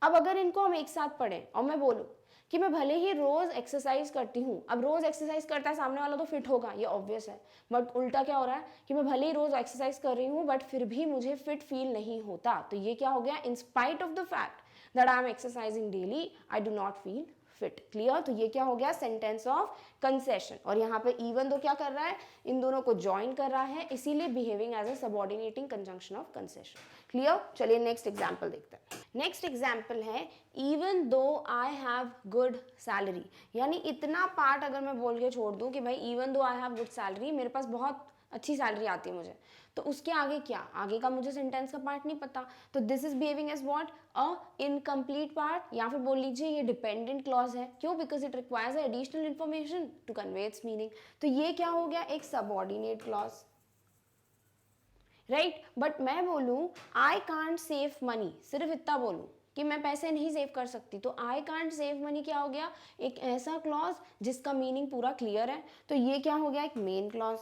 अब अगर इनको हम एक साथ पढ़ें और मैं बोलूँ कि मैं भले ही रोज एक्सरसाइज करती हूँ, अब रोज एक्सरसाइज करता है सामने वाला तो फिट होगा, ये ऑब्वियस है, बट उल्टा क्या हो रहा है कि मैं भले ही रोज एक्सरसाइज कर रही हूँ बट फिर भी मुझे फिट फील नहीं होता, तो ये क्या हो गया, इन spite of the fact that I M exercising daily I do not feel fit. Clear, तो ये क्या हो गया, सेंटेंस ऑफ कंसेशन, और यहाँ पे इवन दो क्या कर रहा है, इन दोनों को ज्वाइन कर रहा है, इसीलिए behaving as a subordinating conjunction of concession. Clear, चलिए नेक्स्ट एग्जाम्पल देखते हैं। नेक्स्ट एग्जाम्पल है इवन दो आई हैव गुड सैलरी, यानी इतना पार्ट अगर मैं बोल के छोड़ दूं कि भाई even though I have good salary, मेरे पास बहुत अच्छी सैलरी आती है मुझे, तो उसके आगे क्या, आगे का मुझे सेंटेंस का पार्ट नहीं पता, तो this is behaving as what, a incomplete part, या फिर बोल लीजिए ये डिपेंडेंट क्लॉज है, क्यों, because it requires additional information to convey its meaning, तो ये क्या हो गया, एक सबऑर्डिनेट क्लॉज, राइट। बट मैं बोलूं आई कांट सेव मनी, सिर्फ इतना बोलूं कि मैं पैसे नहीं सेव कर सकती, तो आई कांट सेव मनी क्या हो गया, एक ऐसा क्लॉज जिसका मीनिंग पूरा क्लियर है, तो ये क्या हो गया, एक मेन क्लॉज।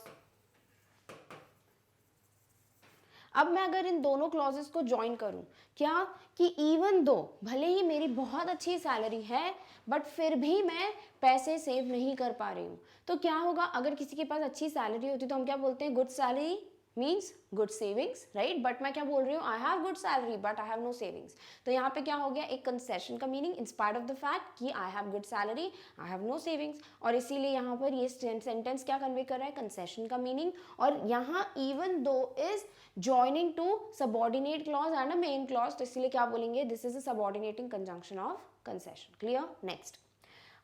अब मैं अगर इन दोनों क्लॉजेस को ज्वाइन करूं, क्या कि इवन दो भले ही मेरी बहुत अच्छी सैलरी है बट फिर भी मैं पैसे सेव नहीं कर पा रही हूं, तो क्या होगा, अगर किसी के पास अच्छी सैलरी होती तो हम क्या बोलते हैं, good salary means good savings, right. But मैं क्या बोल रही हूँ, I have good salary but I have no savings, तो यहाँ पे क्या हो गया, एक कंसेशन का meaning in spite of the fact कि I have good salary I have no savings, और इसीलिए यहाँ पर ये सेंटेंस क्या कन्वे कर रहा है, कंसेशन का मीनिंग, और यहाँ even though is joining to subordinate clause and a main clause, तो इसीलिए क्या बोलेंगे, this is a subordinating conjunction of concession, clear. Next,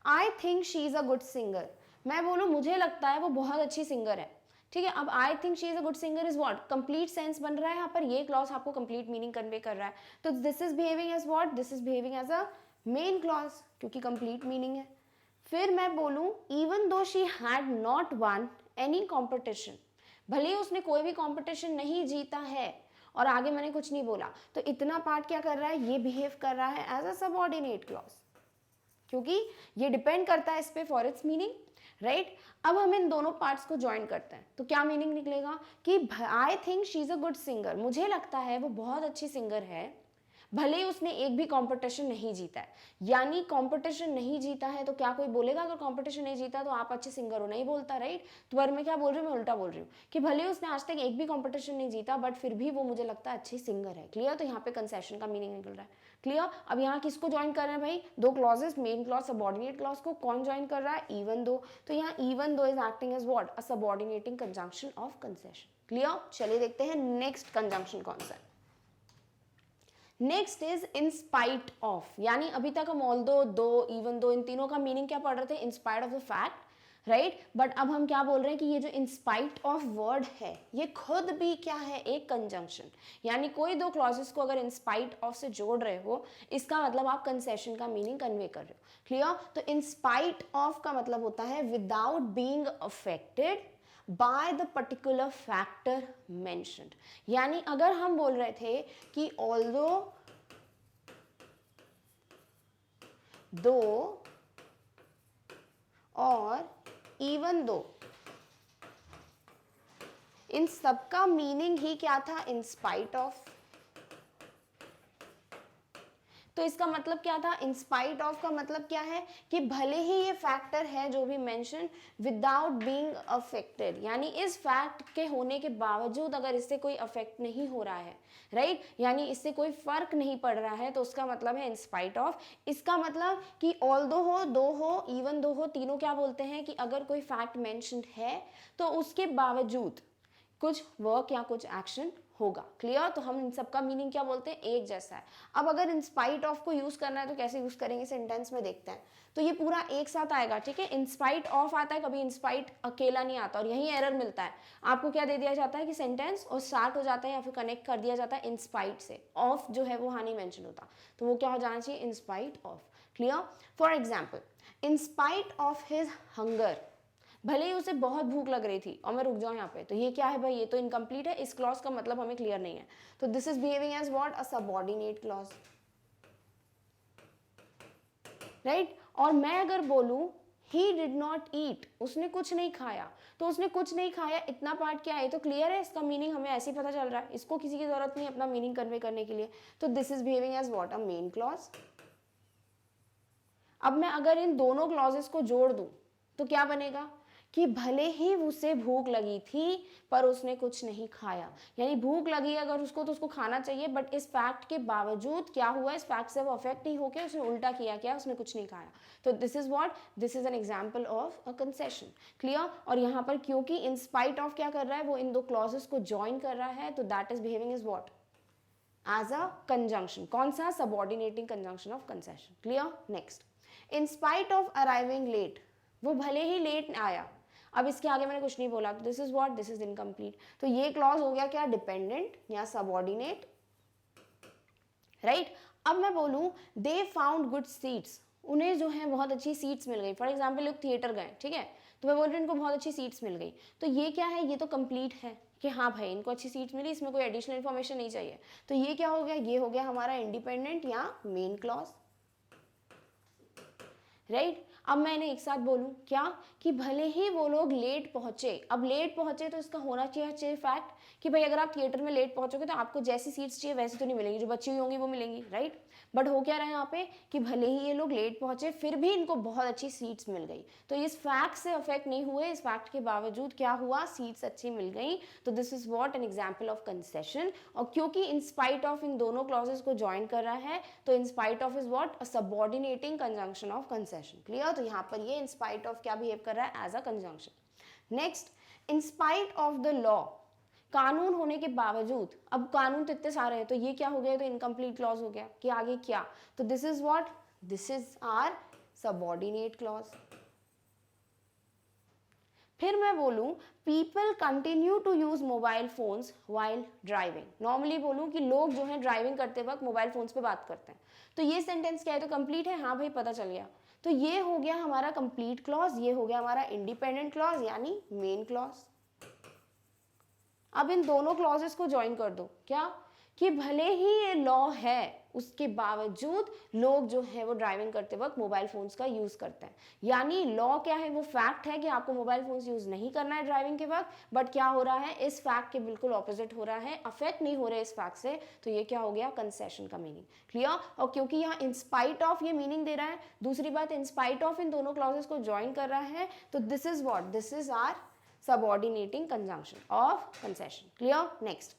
I think she is a good singer, मैं बोलूँ मुझे लगता है वो बहुत अच्छी सिंगर है, ठीक है। अब I think she is a good singer is what, complete sense बन रहा है यहाँ पर, ये क्लॉज आपको कंप्लीट मीनिंग कन्वे कर रहा है, तो this is behaving as what, this is behaving as a main clause, क्योंकि कंप्लीट मीनिंग है। फिर मैं बोलूँ even though she had not won any competition, भले ही उसने कोई भी कॉम्पिटिशन नहीं जीता है, और आगे मैंने कुछ नहीं बोला, तो इतना पार्ट क्या कर रहा है, ये बिहेव कर रहा है एज अ सबऑर्डिनेट क्लॉज, क्योंकि ये डिपेंड करता है इस पे फॉर इट्स मीनिंग, राइट। अब हम इन दोनों पार्ट्स को ज्वाइन करते हैं, तो क्या मीनिंग निकलेगा कि I think she is a good singer, मुझे लगता है वो बहुत अच्छी सिंगर है, भले ही उसने एक भी कंपटीशन नहीं जीता है, यानी कंपटीशन नहीं जीता है तो क्या कोई बोलेगा अगर कंपटीशन नहीं जीता तो आप अच्छे सिंगर हो, नहीं बोलता, राइट। तो पर मैं क्या बोल रही हूँ, मैं उल्टा बोल रही हूँ कि भले ही उसने आज तक एक भी कंपटीशन नहीं जीता बट फिर भी वो मुझे लगता है अच्छी सिंगर है, क्लियर। तो यहाँ पे कंसेशन का मीनिंग निकल रहा है, क्लियर। अब यहाँ किसको ज्वाइन कर रहे हैं भाई, दो clauses, main clause subordinate clause को कौन ज्वाइन कर रहा है, इवन दो, तो यहाँ even though is acting as what, a subordinating conjunction of concession, clear. चलिए देखते हैं नेक्स्ट कंजंक्शन कौन सा है। Next is in spite of, यानी अभी तक हम ऑल्दो, दो, इवन दो, इन तीनों का मीनिंग क्या पढ़ रहे थे, इन spite of the fact, right. But अब हम क्या बोल रहे हैं कि ये जो इन स्पाइट ऑफ वर्ड है ये खुद भी क्या है, एक कंजंक्शन, यानी कोई दो क्लॉजेस को अगर इन स्पाइट ऑफ से जोड़ रहे हो, इसका मतलब आप कंसेशन का मीनिंग कन्वे कर रहे हो, क्लियर। तो इन स्पाइट ऑफ का मतलब होता है without being affected by the particular factor mentioned, यानी अगर हम बोल रहे थे कि although, दो और even दो, इन सबका मीनिंग ही क्या था, इन स्पाइट ऑफ, तो इसका मतलब क्या था, इन स्पाइट ऑफ का मतलब क्या है कि भले ही ये फैक्टर है जो भी मेंशन, विदाउट बीइंग अफेक्टेड, यानी इस फैक्ट के होने के बावजूद अगर इससे कोई अफेक्ट नहीं हो रहा है, राइट, यानी इससे कोई फर्क नहीं पड़ रहा है, तो उसका मतलब है इन स्पाइट ऑफ। इसका मतलब कि ऑल्दो हो, दो हो, इवन दो हो, तीनों क्या बोलते हैं कि अगर कोई फैक्ट मेंशन्ड है तो उसके बावजूद कुछ वर्क या कुछ एक्शन होगा, क्लियर। तो हम इन सबका मीनिंग क्या बोलते हैं, एक जैसा है। अब अगर इन स्पाइट ऑफ को यूज करना है तो कैसे यूज करेंगे, सेंटेंस में देखते हैं, तो ये पूरा एक साथ आएगा, ठीक है। इन स्पाइट ऑफ आता है, कभी इन स्पाइट अकेला नहीं आता, और यही एरर मिलता है आपको, क्या दे दिया जाता है कि सेंटेंस और स्टार्ट हो जाता है या फिर कनेक्ट कर दिया जाता है इन स्पाइट से, ऑफ जो है वो हाँ नहीं मेंशन होता, तो वो क्या हो जाना चाहिए, इन spite of, clear. For example, in spite of his hunger, भले ही उसे बहुत भूख लग रही थी, और मैं रुक जाऊं यहाँ पे, तो ये क्या है भाई, ये तो इनकम्प्लीट है, इस क्लॉज का मतलब हमें क्लियर नहीं है, तो this is behaving as what, a subordinate clause, right. और मैं अगर बोलूं ही डिड नॉट ईट, उसने कुछ नहीं खाया, तो उसने कुछ नहीं खाया, इतना पार्ट क्या है, तो क्लियर है, इसका मीनिंग हमें ऐसे ही पता चल रहा है, इसको किसी की जरूरत नहीं अपना मीनिंग कन्वे करने के लिए, तो this is behaving as what, a main clause. अब मैं अगर इन दोनों क्लॉजेस को जोड़ दूं तो क्या बनेगा कि भले ही उसे भूख लगी थी पर उसने कुछ नहीं खाया, यानी भूख लगी अगर उसको तो उसको खाना चाहिए, बट इस फैक्ट के बावजूद क्या हुआ, इस फैक्ट से वो अफेक्ट नहीं होकर उसने उल्टा किया, क्या, उसने कुछ नहीं खाया, तो this is what, this is an example of a concession, clear. और यहाँ पर क्योंकि इन स्पाइट ऑफ क्या कर रहा है, वो इन दो क्लॉजेस को ज्वाइन कर रहा है, तो that is behaving is what, as a conjunction. कौन सा? Subordinating conjunction of concession. Clear? Next, in spite of arriving late, वो भले ही लेट आया. अब इसके आगे मैंने कुछ नहीं बोला, तो this is what, this is incomplete. तो ये क्लॉज हो गया क्या? डिपेंडेंट या सबऑर्डिनेट. राइट. अब मैं बोलूँ दे फाउंड गुड सीट्स, उन्हें जो है बहुत अच्छी सीट्स मिल गई. फॉर एग्जाम्पल लोग थिएटर गए, ठीक है, तो मैं बोल रही हूँ इनको बहुत अच्छी सीट्स मिल गई. तो ये क्या है? ये तो कंप्लीट है कि हाँ भाई इनको अच्छी सीट्स मिली, इसमें कोई एडिशनल इन्फॉर्मेशन नहीं चाहिए. तो ये क्या हो गया? ये हो गया हमारा इंडिपेंडेंट या मेन क्लॉज. राइट. अब मैं इन्हें एक साथ बोलूँ क्या? कि भले ही वो लोग लेट पहुंचे. अब लेट पहुंचे तो इसका होना चाहिए फैक्ट कि भाई अगर आप थिएटर में लेट पहुंचोगे तो आपको जैसी सीट्स चाहिए वैसी तो नहीं मिलेंगी, जो बची हुई होंगी वो मिलेंगी. राइट. बट हो क्या रहा है यहाँ पे कि भले ही ये लोग लेट पहुंचे फिर भी इनको बहुत अच्छी सीट्स मिल गई. तो इस फैक्ट से अफेक्ट नहीं हुए, इस फैक्ट के बावजूद क्या हुआ? सीट्स अच्छी मिल गई. तो this is what an example of concession. और क्योंकि इन स्पाइट ऑफ इन दोनों क्लॉजेस को ज्वाइन कर रहा है, तो in spite of is what? A subordinating conjunction of concession. Clear. तो यहाँ पर ये इन स्पाइट ऑफ क्या बिहेव कर रहा है? As a conjunction. Next, in spite of the law, कानून होने के बावजूद. अब कानून तो इतने सारे हैं, तो ये क्या हो गया? तो इनकम्प्लीट क्लॉज हो गया. कि आगे क्या? तो this is what? This is our subordinate clause. फिर मैं बोलूं people continue to use mobile phones while driving. Normally बोलूं कि लोग जो है ड्राइविंग करते वक्त मोबाइल फोन्स पे बात करते हैं. तो ये सेंटेंस क्या है? तो कंप्लीट है. हाँ भाई पता चल गया. तो ये हो गया हमारा कंप्लीट क्लॉज, ये हो गया हमारा इंडिपेंडेंट क्लॉज यानी मेन क्लॉज. अब इन दोनों क्लॉजेस को ज्वाइन कर दो. क्या? कि भले ही ये लॉ है उसके बावजूद लोग जो है वो ड्राइविंग करते वक्त मोबाइल फोन्स का यूज करते हैं. यानी लॉ क्या है? वो फैक्ट है कि आपको मोबाइल फोन्स यूज नहीं करना है ड्राइविंग के वक्त. बट क्या हो रहा है? इस फैक्ट के बिल्कुल ऑपोजिट हो रहा है, अफेक्ट नहीं हो रहे इस फैक्ट से. तो ये क्या हो गया? कंसेशन का मीनिंग. क्लियर. और क्योंकि यहाँ इन स्पाइट ऑफ ये मीनिंग दे रहा है, दूसरी बात इन स्पाइट ऑफ इन दोनों क्लॉजेस को ज्वाइन कर रहा है, तो this is what? This is our subordinating conjunction of concession. Clear? Next,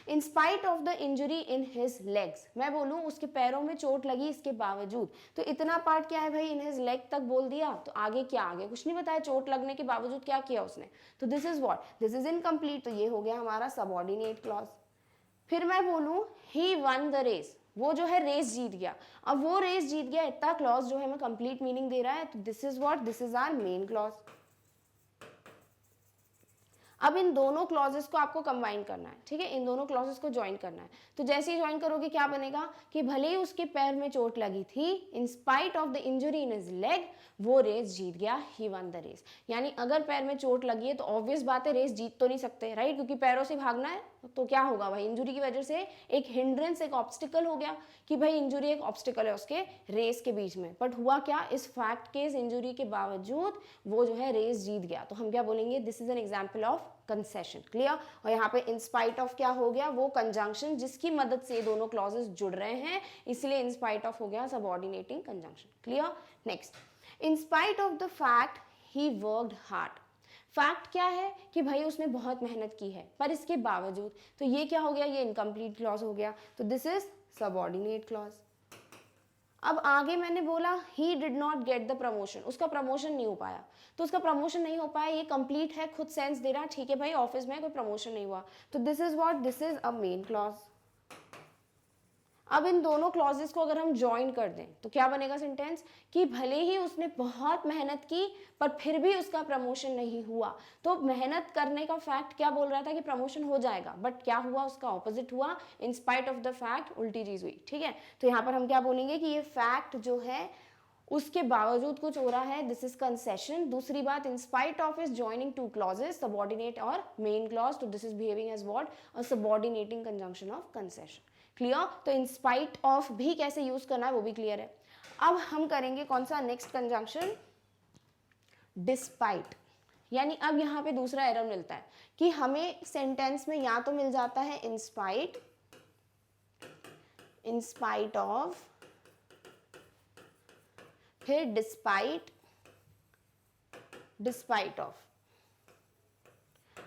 in spite of the injury in his legs, मैं बोलूँ उसके पैरों में चोट लगी इसके बावजूद. तो इतना पार्ट क्या है भाई? in his leg तक बोल दिया. तो आगे क्या? आगे कुछ नहीं बताया. चोट लगने के बावजूद क्या किया उसने? तो this is what? This is incomplete. तो ये हो गया हमारा सबऑर्डिनेट क्लॉज. फिर मैं बोलूँ he won the race, वो जो है रेस जीत गया. अब वो रेस जीत गया, इतना क्लॉज जो है हमें कंप्लीट मीनिंग दे रहा है. तो this is what? This is our main clause. अब इन दोनों क्लॉजेस को आपको कंबाइन करना है. ठीक है, इन दोनों क्लॉजेस को ज्वाइन करना है. तो जैसे ही ज्वाइन करोगे क्या बनेगा? कि भले ही उसके पैर में चोट लगी थी, इन spite of the injury in his leg, वो रेस जीत गया. ही वन द रेस. यानी अगर पैर में चोट लगी है तो ऑब्वियस बात है रेस जीत तो नहीं सकते. राइट. क्योंकि पैरों से भागना है तो क्या होगा भाई? इंजुरी की वजह से एक हिंड्रेंस, एक ऑब्स्टिकल हो गया कि भाई इंजुरी एक ऑब्स्टिकल है उसके रेस के बीच में. बट हुआ क्या? इस फैक्ट के, इस इंजुरी के बावजूद वो जो है रेस जीत गया. तो हम क्या बोलेंगे? This is an example of concession. Clear. और यहाँ पे इन स्पाइट ऑफ क्या हो गया? वो कंजंक्शन जिसकी मदद से दोनों क्लॉजेस जुड़ रहे हैं, इसलिए इन स्पाइट ऑफ हो गया subordinating conjunction. Clear. Next, in spite of the fact he worked hard. Fact क्या है? कि भाई उसने बहुत मेहनत की है पर इसके बावजूद. तो ये क्या हो गया? ये इनकम्प्लीट क्लॉज हो गया. तो दिस इज सबऑर्डिनेट क्लॉज. अब आगे मैंने बोला he did not get the promotion, उसका प्रमोशन नहीं हो पाया. तो उसका प्रमोशन नहीं हो पाया, ये कंप्लीट है, खुद सेंस दे रहा है. ठीक है भाई, ऑफिस में कोई प्रमोशन नहीं हुआ. तो this is what? This is a main clause. अब इन दोनों क्लॉजेस को अगर हम ज्वाइन कर दें तो क्या बनेगा सेंटेंस? कि भले ही उसने बहुत मेहनत की पर फिर भी उसका प्रमोशन नहीं हुआ. तो मेहनत करने का फैक्ट क्या बोल रहा था? कि प्रमोशन हो जाएगा. बट क्या हुआ? उसका ऑपोजिट हुआ. इन स्पाइट ऑफ द फैक्ट उल्टी चीज हुई. ठीक है. तो यहाँ पर हम क्या बोलेंगे? कि ये फैक्ट जो है उसके बावजूद कुछ हो रहा है. This is concession. दूसरी बात, in spite of is joining two clauses, subordinate और मेन क्लॉज. तो this is behaving as what? A subordinating conjunction of concession. Clear. तो इन स्पाइट ऑफ भी कैसे यूज करना है वो भी क्लियर है. अब हम करेंगे कौन सा? Next conjunction despite. यानी अब यहाँ पे दूसरा एरर मिलता है कि हमें सेंटेंस में या तो मिल जाता है इन स्पाइट ऑफ, फिर डिस्पाइट ऑफ.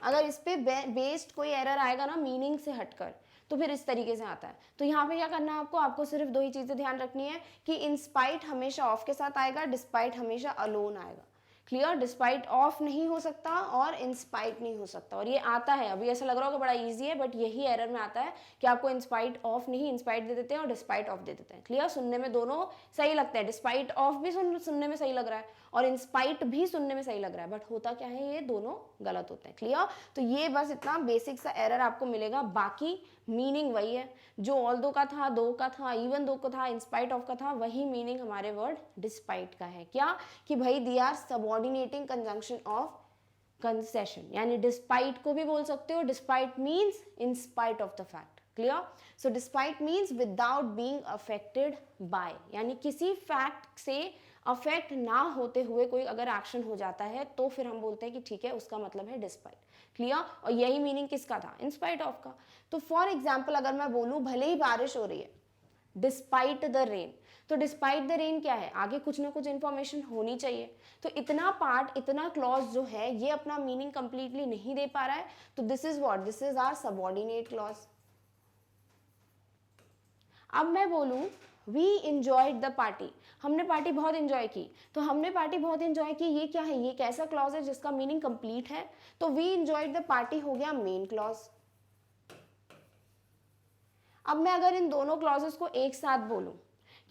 अगर इस पे बेस्ड कोई एरर आएगा ना मीनिंग से हटकर, तो फिर इस तरीके से आता है. तो यहाँ पे क्या करना है आपको? आपको सिर्फ दो ही चीजें ध्यान रखनी है कि इन स्पाइट हमेशा ऑफ के साथ आएगा, डिस्पाइट हमेशा अलोन आएगा. क्लियर, डिस्पाइट ऑफ नहीं हो सकता और इंस्पाइट नहीं हो सकता, और ये आता है, अभी ऐसा लग रहा होगा बड़ा इजी है, बट यही एरर में आता है कि आपको इंस्पाइट ऑफ नहीं, इंस्पाइट दे देते हैं और डिस्पाइट ऑफ दे देते हैं। क्लियर, सुनने में दोनों सही लगते हैं, डिस्पाइट ऑफ भी सुनने में सही लग रहा है और इंस्पाइट भी सुनने में सही लग रहा है, बट होता क्या है, ये दोनों गलत होते हैं। क्लियर, तो ये बस इतना बेसिक सा एरर आपको मिलेगा, बाकी मीनिंग वही है जो ऑल्दो का था, दो का था, इवन दो का था, इंस्पाइट ऑफ का था, वही मीनिंग हमारे वर्ड डिस्पाइट का है। क्या कि भाई they are subordinating conjunction of concession, यानी डिस्पाइट को भी बोल सकते हो, despite means in spite of the fact. Clear, so despite means without being affected by, यानी किसी फैक्ट से अफेक्ट ना होते हुए कोई अगर एक्शन हो जाता है तो फिर हम बोलते हैं कि ठीक है, उसका मतलब है डिस्पाइट। क्लियर, और यही मीनिंग किसका था, इन स्पाइट ऑफ का। तो फॉर एग्जाम्पल अगर मैं बोलूं भले ही बारिश हो रही है, डिस्पाइट द रेन, तो डिस्पाइट द रेन क्या है, आगे कुछ ना कुछ इंफॉर्मेशन होनी चाहिए, तो इतना पार्ट, इतना क्लॉज जो है ये अपना मीनिंग कंप्लीटली नहीं दे पा रहा है, तो this is what, this is our subordinate clause. अब मैं बोलूं वी इंजॉयड द पार्टी, हमने पार्टी बहुत इंजॉय की, तो हमने पार्टी बहुत इंजॉय की, ये क्या है, ये कैसा क्लॉज है जिसका मीनिंग कंप्लीट है, तो वी इंजॉयड द पार्टी हो गया मेन क्लॉज। अब मैं अगर इन दोनों क्लॉजेस को एक साथ बोलूं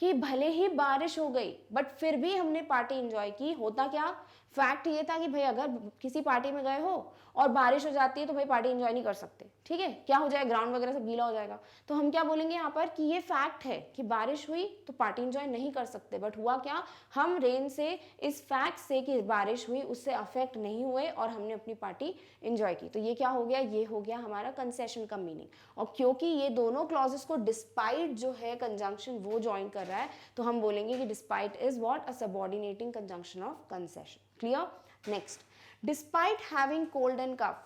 कि भले ही बारिश हो गई बट फिर भी हमने पार्टी एंजॉय की, होता क्या, फैक्ट ये था कि भाई अगर किसी पार्टी में गए हो और बारिश हो जाती है तो भाई पार्टी एंजॉय नहीं कर सकते, ठीक है, क्या हो जाएगा, ग्राउंड वगैरह सब गीला हो जाएगा, तो हम क्या बोलेंगे यहाँ पर कि ये फैक्ट है कि बारिश हुई तो पार्टी एंजॉय नहीं कर सकते, बट हुआ क्या, हम रेन से, इस फैक्ट से कि बारिश हुई उससे अफेक्ट नहीं हुए और हमने अपनी पार्टी एंजॉय की, तो ये क्या हो गया, ये हो गया हमारा कंसेशन का मीनिंग। और क्योंकि ये दोनों क्लॉजेस को डिस्पाइट जो है कंजंक्शन वो ज्वाइन कर रहा है, तो हम बोलेंगे कि despite is what, a subordinating conjunction of concession. Clear, next, despite having cold and cough,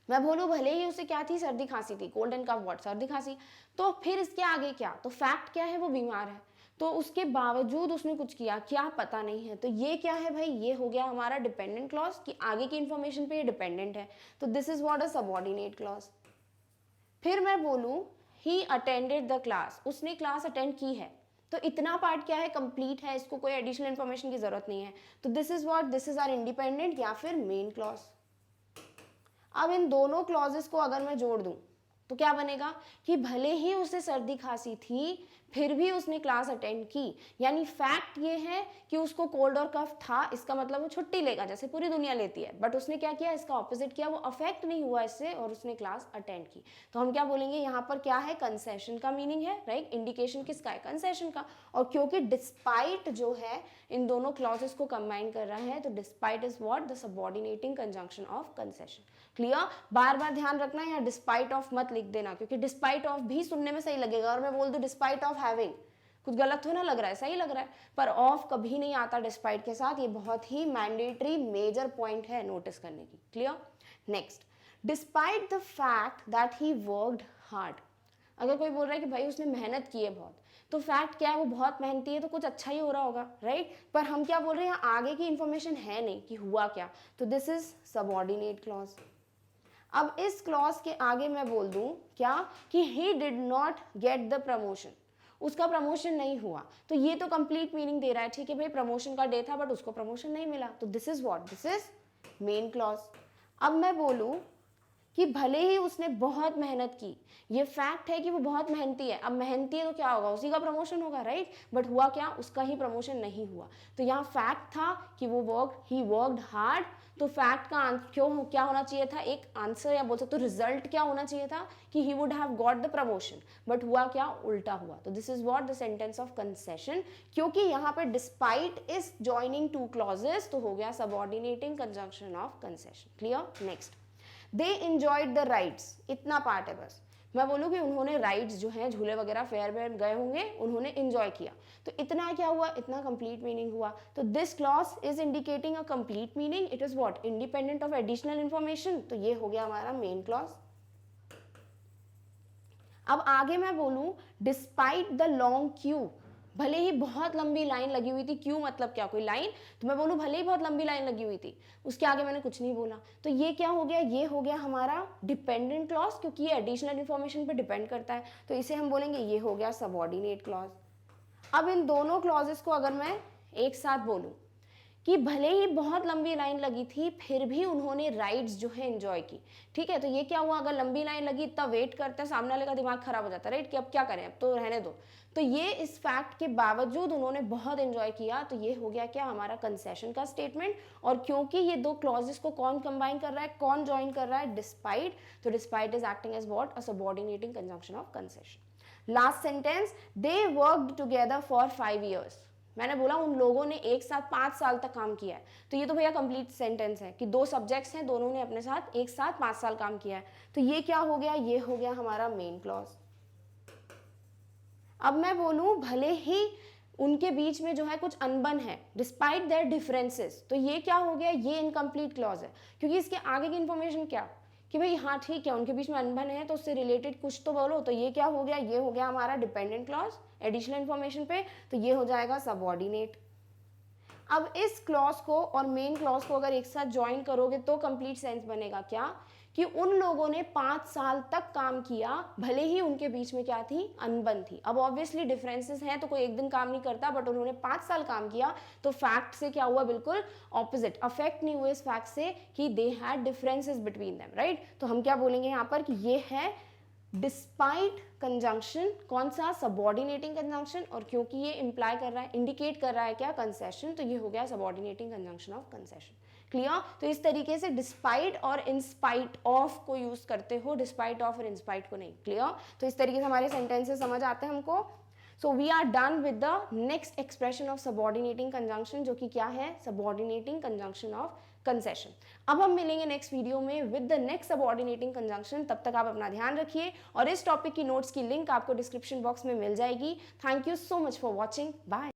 मैं बोलूं भले ही उसे क्या थी, सर्दी खांसी थी, कोल्ड एंड कफ व्हाट, सर्दी खांसी, तो फिर इसके आगे क्या, तो फैक्ट क्या है, वो बीमार है, तो उसके बावजूद उसने कुछ किया, क्या पता नहीं है, तो ये क्या है भाई, ये हो गया हमारा डिपेंडेंट क्लॉज कि आगे की इंफॉर्मेशन पे ये डिपेंडेंट है, तो this is what, a subordinate clause. फिर मैं बोलूं ही अटेंडेड द क्लास, उसने क्लास अटेंड की है, तो इतना पार्ट क्या है, कंप्लीट है, इसको कोई एडिशनल इंफॉर्मेशन की जरूरत नहीं है, तो this is what, this is our independent या फिर मेन क्लॉज। अब इन दोनों क्लॉजेस को अगर मैं जोड़ दूं तो क्या बनेगा कि भले ही उसे सर्दी खांसी थी फिर भी उसने क्लास अटेंड की, यानी फैक्ट ये है कि उसको कोल्ड और कफ था, इसका मतलब वो छुट्टी लेगा जैसे पूरी दुनिया लेती है, बट उसने क्या किया, इसका ऑपोजिट किया, वो अफेक्ट नहीं हुआ इससे और उसने क्लास अटेंड की, तो हम क्या बोलेंगे यहाँ पर क्या है, कंसेशन का मीनिंग है, राइट, इंडिकेशन किसका है, कंसेशन का, और क्योंकि डिस्पाइट जो है इन दोनों क्लॉजेस को कंबाइन कर रहा है, तो despite is what, the subordinating conjunction of concession. Clear, बार बार ध्यान रखना, यहाँ डिस्पाइट ऑफ मत लिख देना, क्योंकि डिस्पाइट ऑफ भी सुनने में सही लगेगा और मैं बोल दूं डिस्पाइट ऑफ हैविंग, कुछ गलत तो ना लग रहा है, सही लग रहा है, पर ऑफ कभी नहीं आता डिस्पाइट के साथ, ये बहुत ही मैंडेटरी मेजर पॉइंट है नोटिस करने की। Clear, next, despite the fact that he worked hard, अगर कोई बोल रहा है कि भाई उसने मेहनत की है बहुत, तो फैक्ट क्या है, वो बहुत मेहनती है तो कुछ अच्छा ही हो रहा होगा, राइट, पर हम क्या बोल रहे हैं, यहाँ आगे की इंफॉर्मेशन है नहीं कि हुआ क्या, तो दिस इज सबऑर्डिनेट क्लॉज। अब इस क्लॉज के आगे मैं बोल दूं क्या कि he did not get the promotion, उसका प्रमोशन नहीं हुआ, तो ये तो कंप्लीट मीनिंग दे रहा है, ठीक है भाई प्रमोशन का डे था बट उसको प्रमोशन नहीं मिला, तो this is what, this is main clause. अब मैं बोलूं कि भले ही उसने बहुत मेहनत की, ये फैक्ट है कि वो बहुत मेहनती है, अब मेहनती है तो क्या होगा, उसी का प्रमोशन होगा, राइट, बट हुआ क्या, उसका ही प्रमोशन नहीं हुआ, तो यहाँ फैक्ट था कि वो ही वर्कड हार्ड, तो फैक्ट का क्यों क्या होना चाहिए था, एक आंसर या बोल सकते हो रिजल्ट क्या होना चाहिए था कि he would have got the promotion, but हुआ क्या, उल्टा हुआ, तो this is what, the sentence of concession, क्योंकि यहाँ पे despite is joining two clauses, तो हो गया subordinating conjunction of concession. Clear, next, they enjoyed the rides, इतना पार्ट है बस, मैं बोलूँ कि उन्होंने राइड्स जो हैं झूले वगैरह फेयर वेयर गए होंगे, उन्होंने इंजॉय किया, तो इतना क्या हुआ, इतना कंप्लीट मीनिंग हुआ, तो this clause is indicating a complete meaning, it is what, independent of additional information, तो ये हो गया हमारा मेन क्लॉज। अब आगे मैं बोलूं डिस्पाइट द लॉन्ग क्यू, भले ही बहुत लंबी लाइन लगी हुई थी, क्यों मतलब क्या, कोई लाइन, तो मैं बोलूं भले ही बहुत लंबी लाइन लगी हुई थी, उसके आगे मैंने कुछ नहीं बोला, तो ये क्या हो गया, ये हो गया हमारा डिपेंडेंट क्लॉज, क्योंकि ये एडिशनल इंफॉर्मेशन पे डिपेंड करता है, तो इसे हम बोलेंगे ये हो गया सबऑर्डिनेट क्लॉज। अब इन दोनों क्लॉजेस को अगर मैं एक साथ बोलूं कि भले ही बहुत लंबी लाइन लगी थी फिर भी उन्होंने राइड्स जो है एंजॉय की। ठीक है, तो ये क्या हुआ, अगर लंबी लाइन लगी इतना वेट करते हैं, सामने वाले का दिमाग खराब हो जाता है, राइट, कि अब क्या करें, अब तो रहने दो। तो ये इस फैक्ट के बावजूद उन्होंने बहुत एंजॉय किया, तो ये हो गया क्या, हमारा कंसेशन का स्टेटमेंट। और क्योंकि ये दो क्लॉजेस को कौन कंबाइन कर रहा है, कौन ज्वाइन कर रहा है, डिस्पाइट, तो despite is acting as what, a subordinating conjunction of concession. Last sentence, they worked together for 5 years। मैंने बोला उन लोगों ने एक साथ 5 साल तक काम किया है, तो ये तो भैया कंप्लीट सेंटेंस है कि दो सब्जेक्ट्स हैं, दोनों ने अपने साथ एक साथ 5 साल काम किया है। तो ये क्या हो गया, ये हो गया हमारा मेन क्लॉज। अब मैं बोलूं भले ही उनके बीच में जो है कुछ अनबन है, डिस्पाइट देयर डिफरेंसेस, तो ये क्या हो गया, ये इनकम्प्लीट क्लॉज है, क्योंकि इसके आगे की इंफॉर्मेशन क्या कि भाई हाँ ठीक है उनके बीच में अनबन है तो उससे रिलेटेड कुछ तो बोलो। तो ये क्या हो गया, ये हो गया हमारा डिपेंडेंट क्लॉज एडिशनल इंफॉर्मेशन पे, तो ये हो जाएगा सबऑर्डिनेट। अब इस क्लॉज को और मेन क्लॉज को अगर एक साथ ज्वाइन करोगे तो कंप्लीट सेंस बनेगा क्या, कि उन लोगों ने 5 साल तक काम किया, भले ही उनके बीच में क्या थी, अनबन थी। अब ऑब्वियसली डिफरेंसेस हैं तो कोई एक दिन काम नहीं करता, बट उन्होंने 5 साल काम किया, तो फैक्ट से क्या हुआ, बिल्कुल ऑपोजिट, अफेक्ट नहीं हुए इस फैक्ट से कि they had differences between them, right. तो हम क्या बोलेंगे यहाँ पर कि ये है डिस्पाइट कंजंक्शन, कौन सा, सबऑर्डिनेटिंग कंजंक्शन, और क्योंकि ये इंप्लाई कर रहा है, इंडिकेट कर रहा है क्या, कंसेशन, तो ये हो गया subordinating conjunction of concession. Clear. तो इस तरीके से डिस्पाइट और इंस्पाइट ऑफ को यूज करते हो, डिस्पाइट ऑफ और इंस्पाइट को नहीं। क्लियर। तो इस तरीके से हमारे सेंटेंसेस समझ आते हैं हमको। So we are done with the next expression of subordinating conjunction, जो कि क्या है, सबऑर्डिनेटिंग कंजंक्शन ऑफ कंसेशन। अब हम मिलेंगे नेक्स्ट वीडियो में with the next subordinating conjunction. तब तक आप अपना ध्यान रखिए, और इस टॉपिक की नोट्स की लिंक आपको डिस्क्रिप्शन बॉक्स में मिल जाएगी। Thank you so much for watching, bye.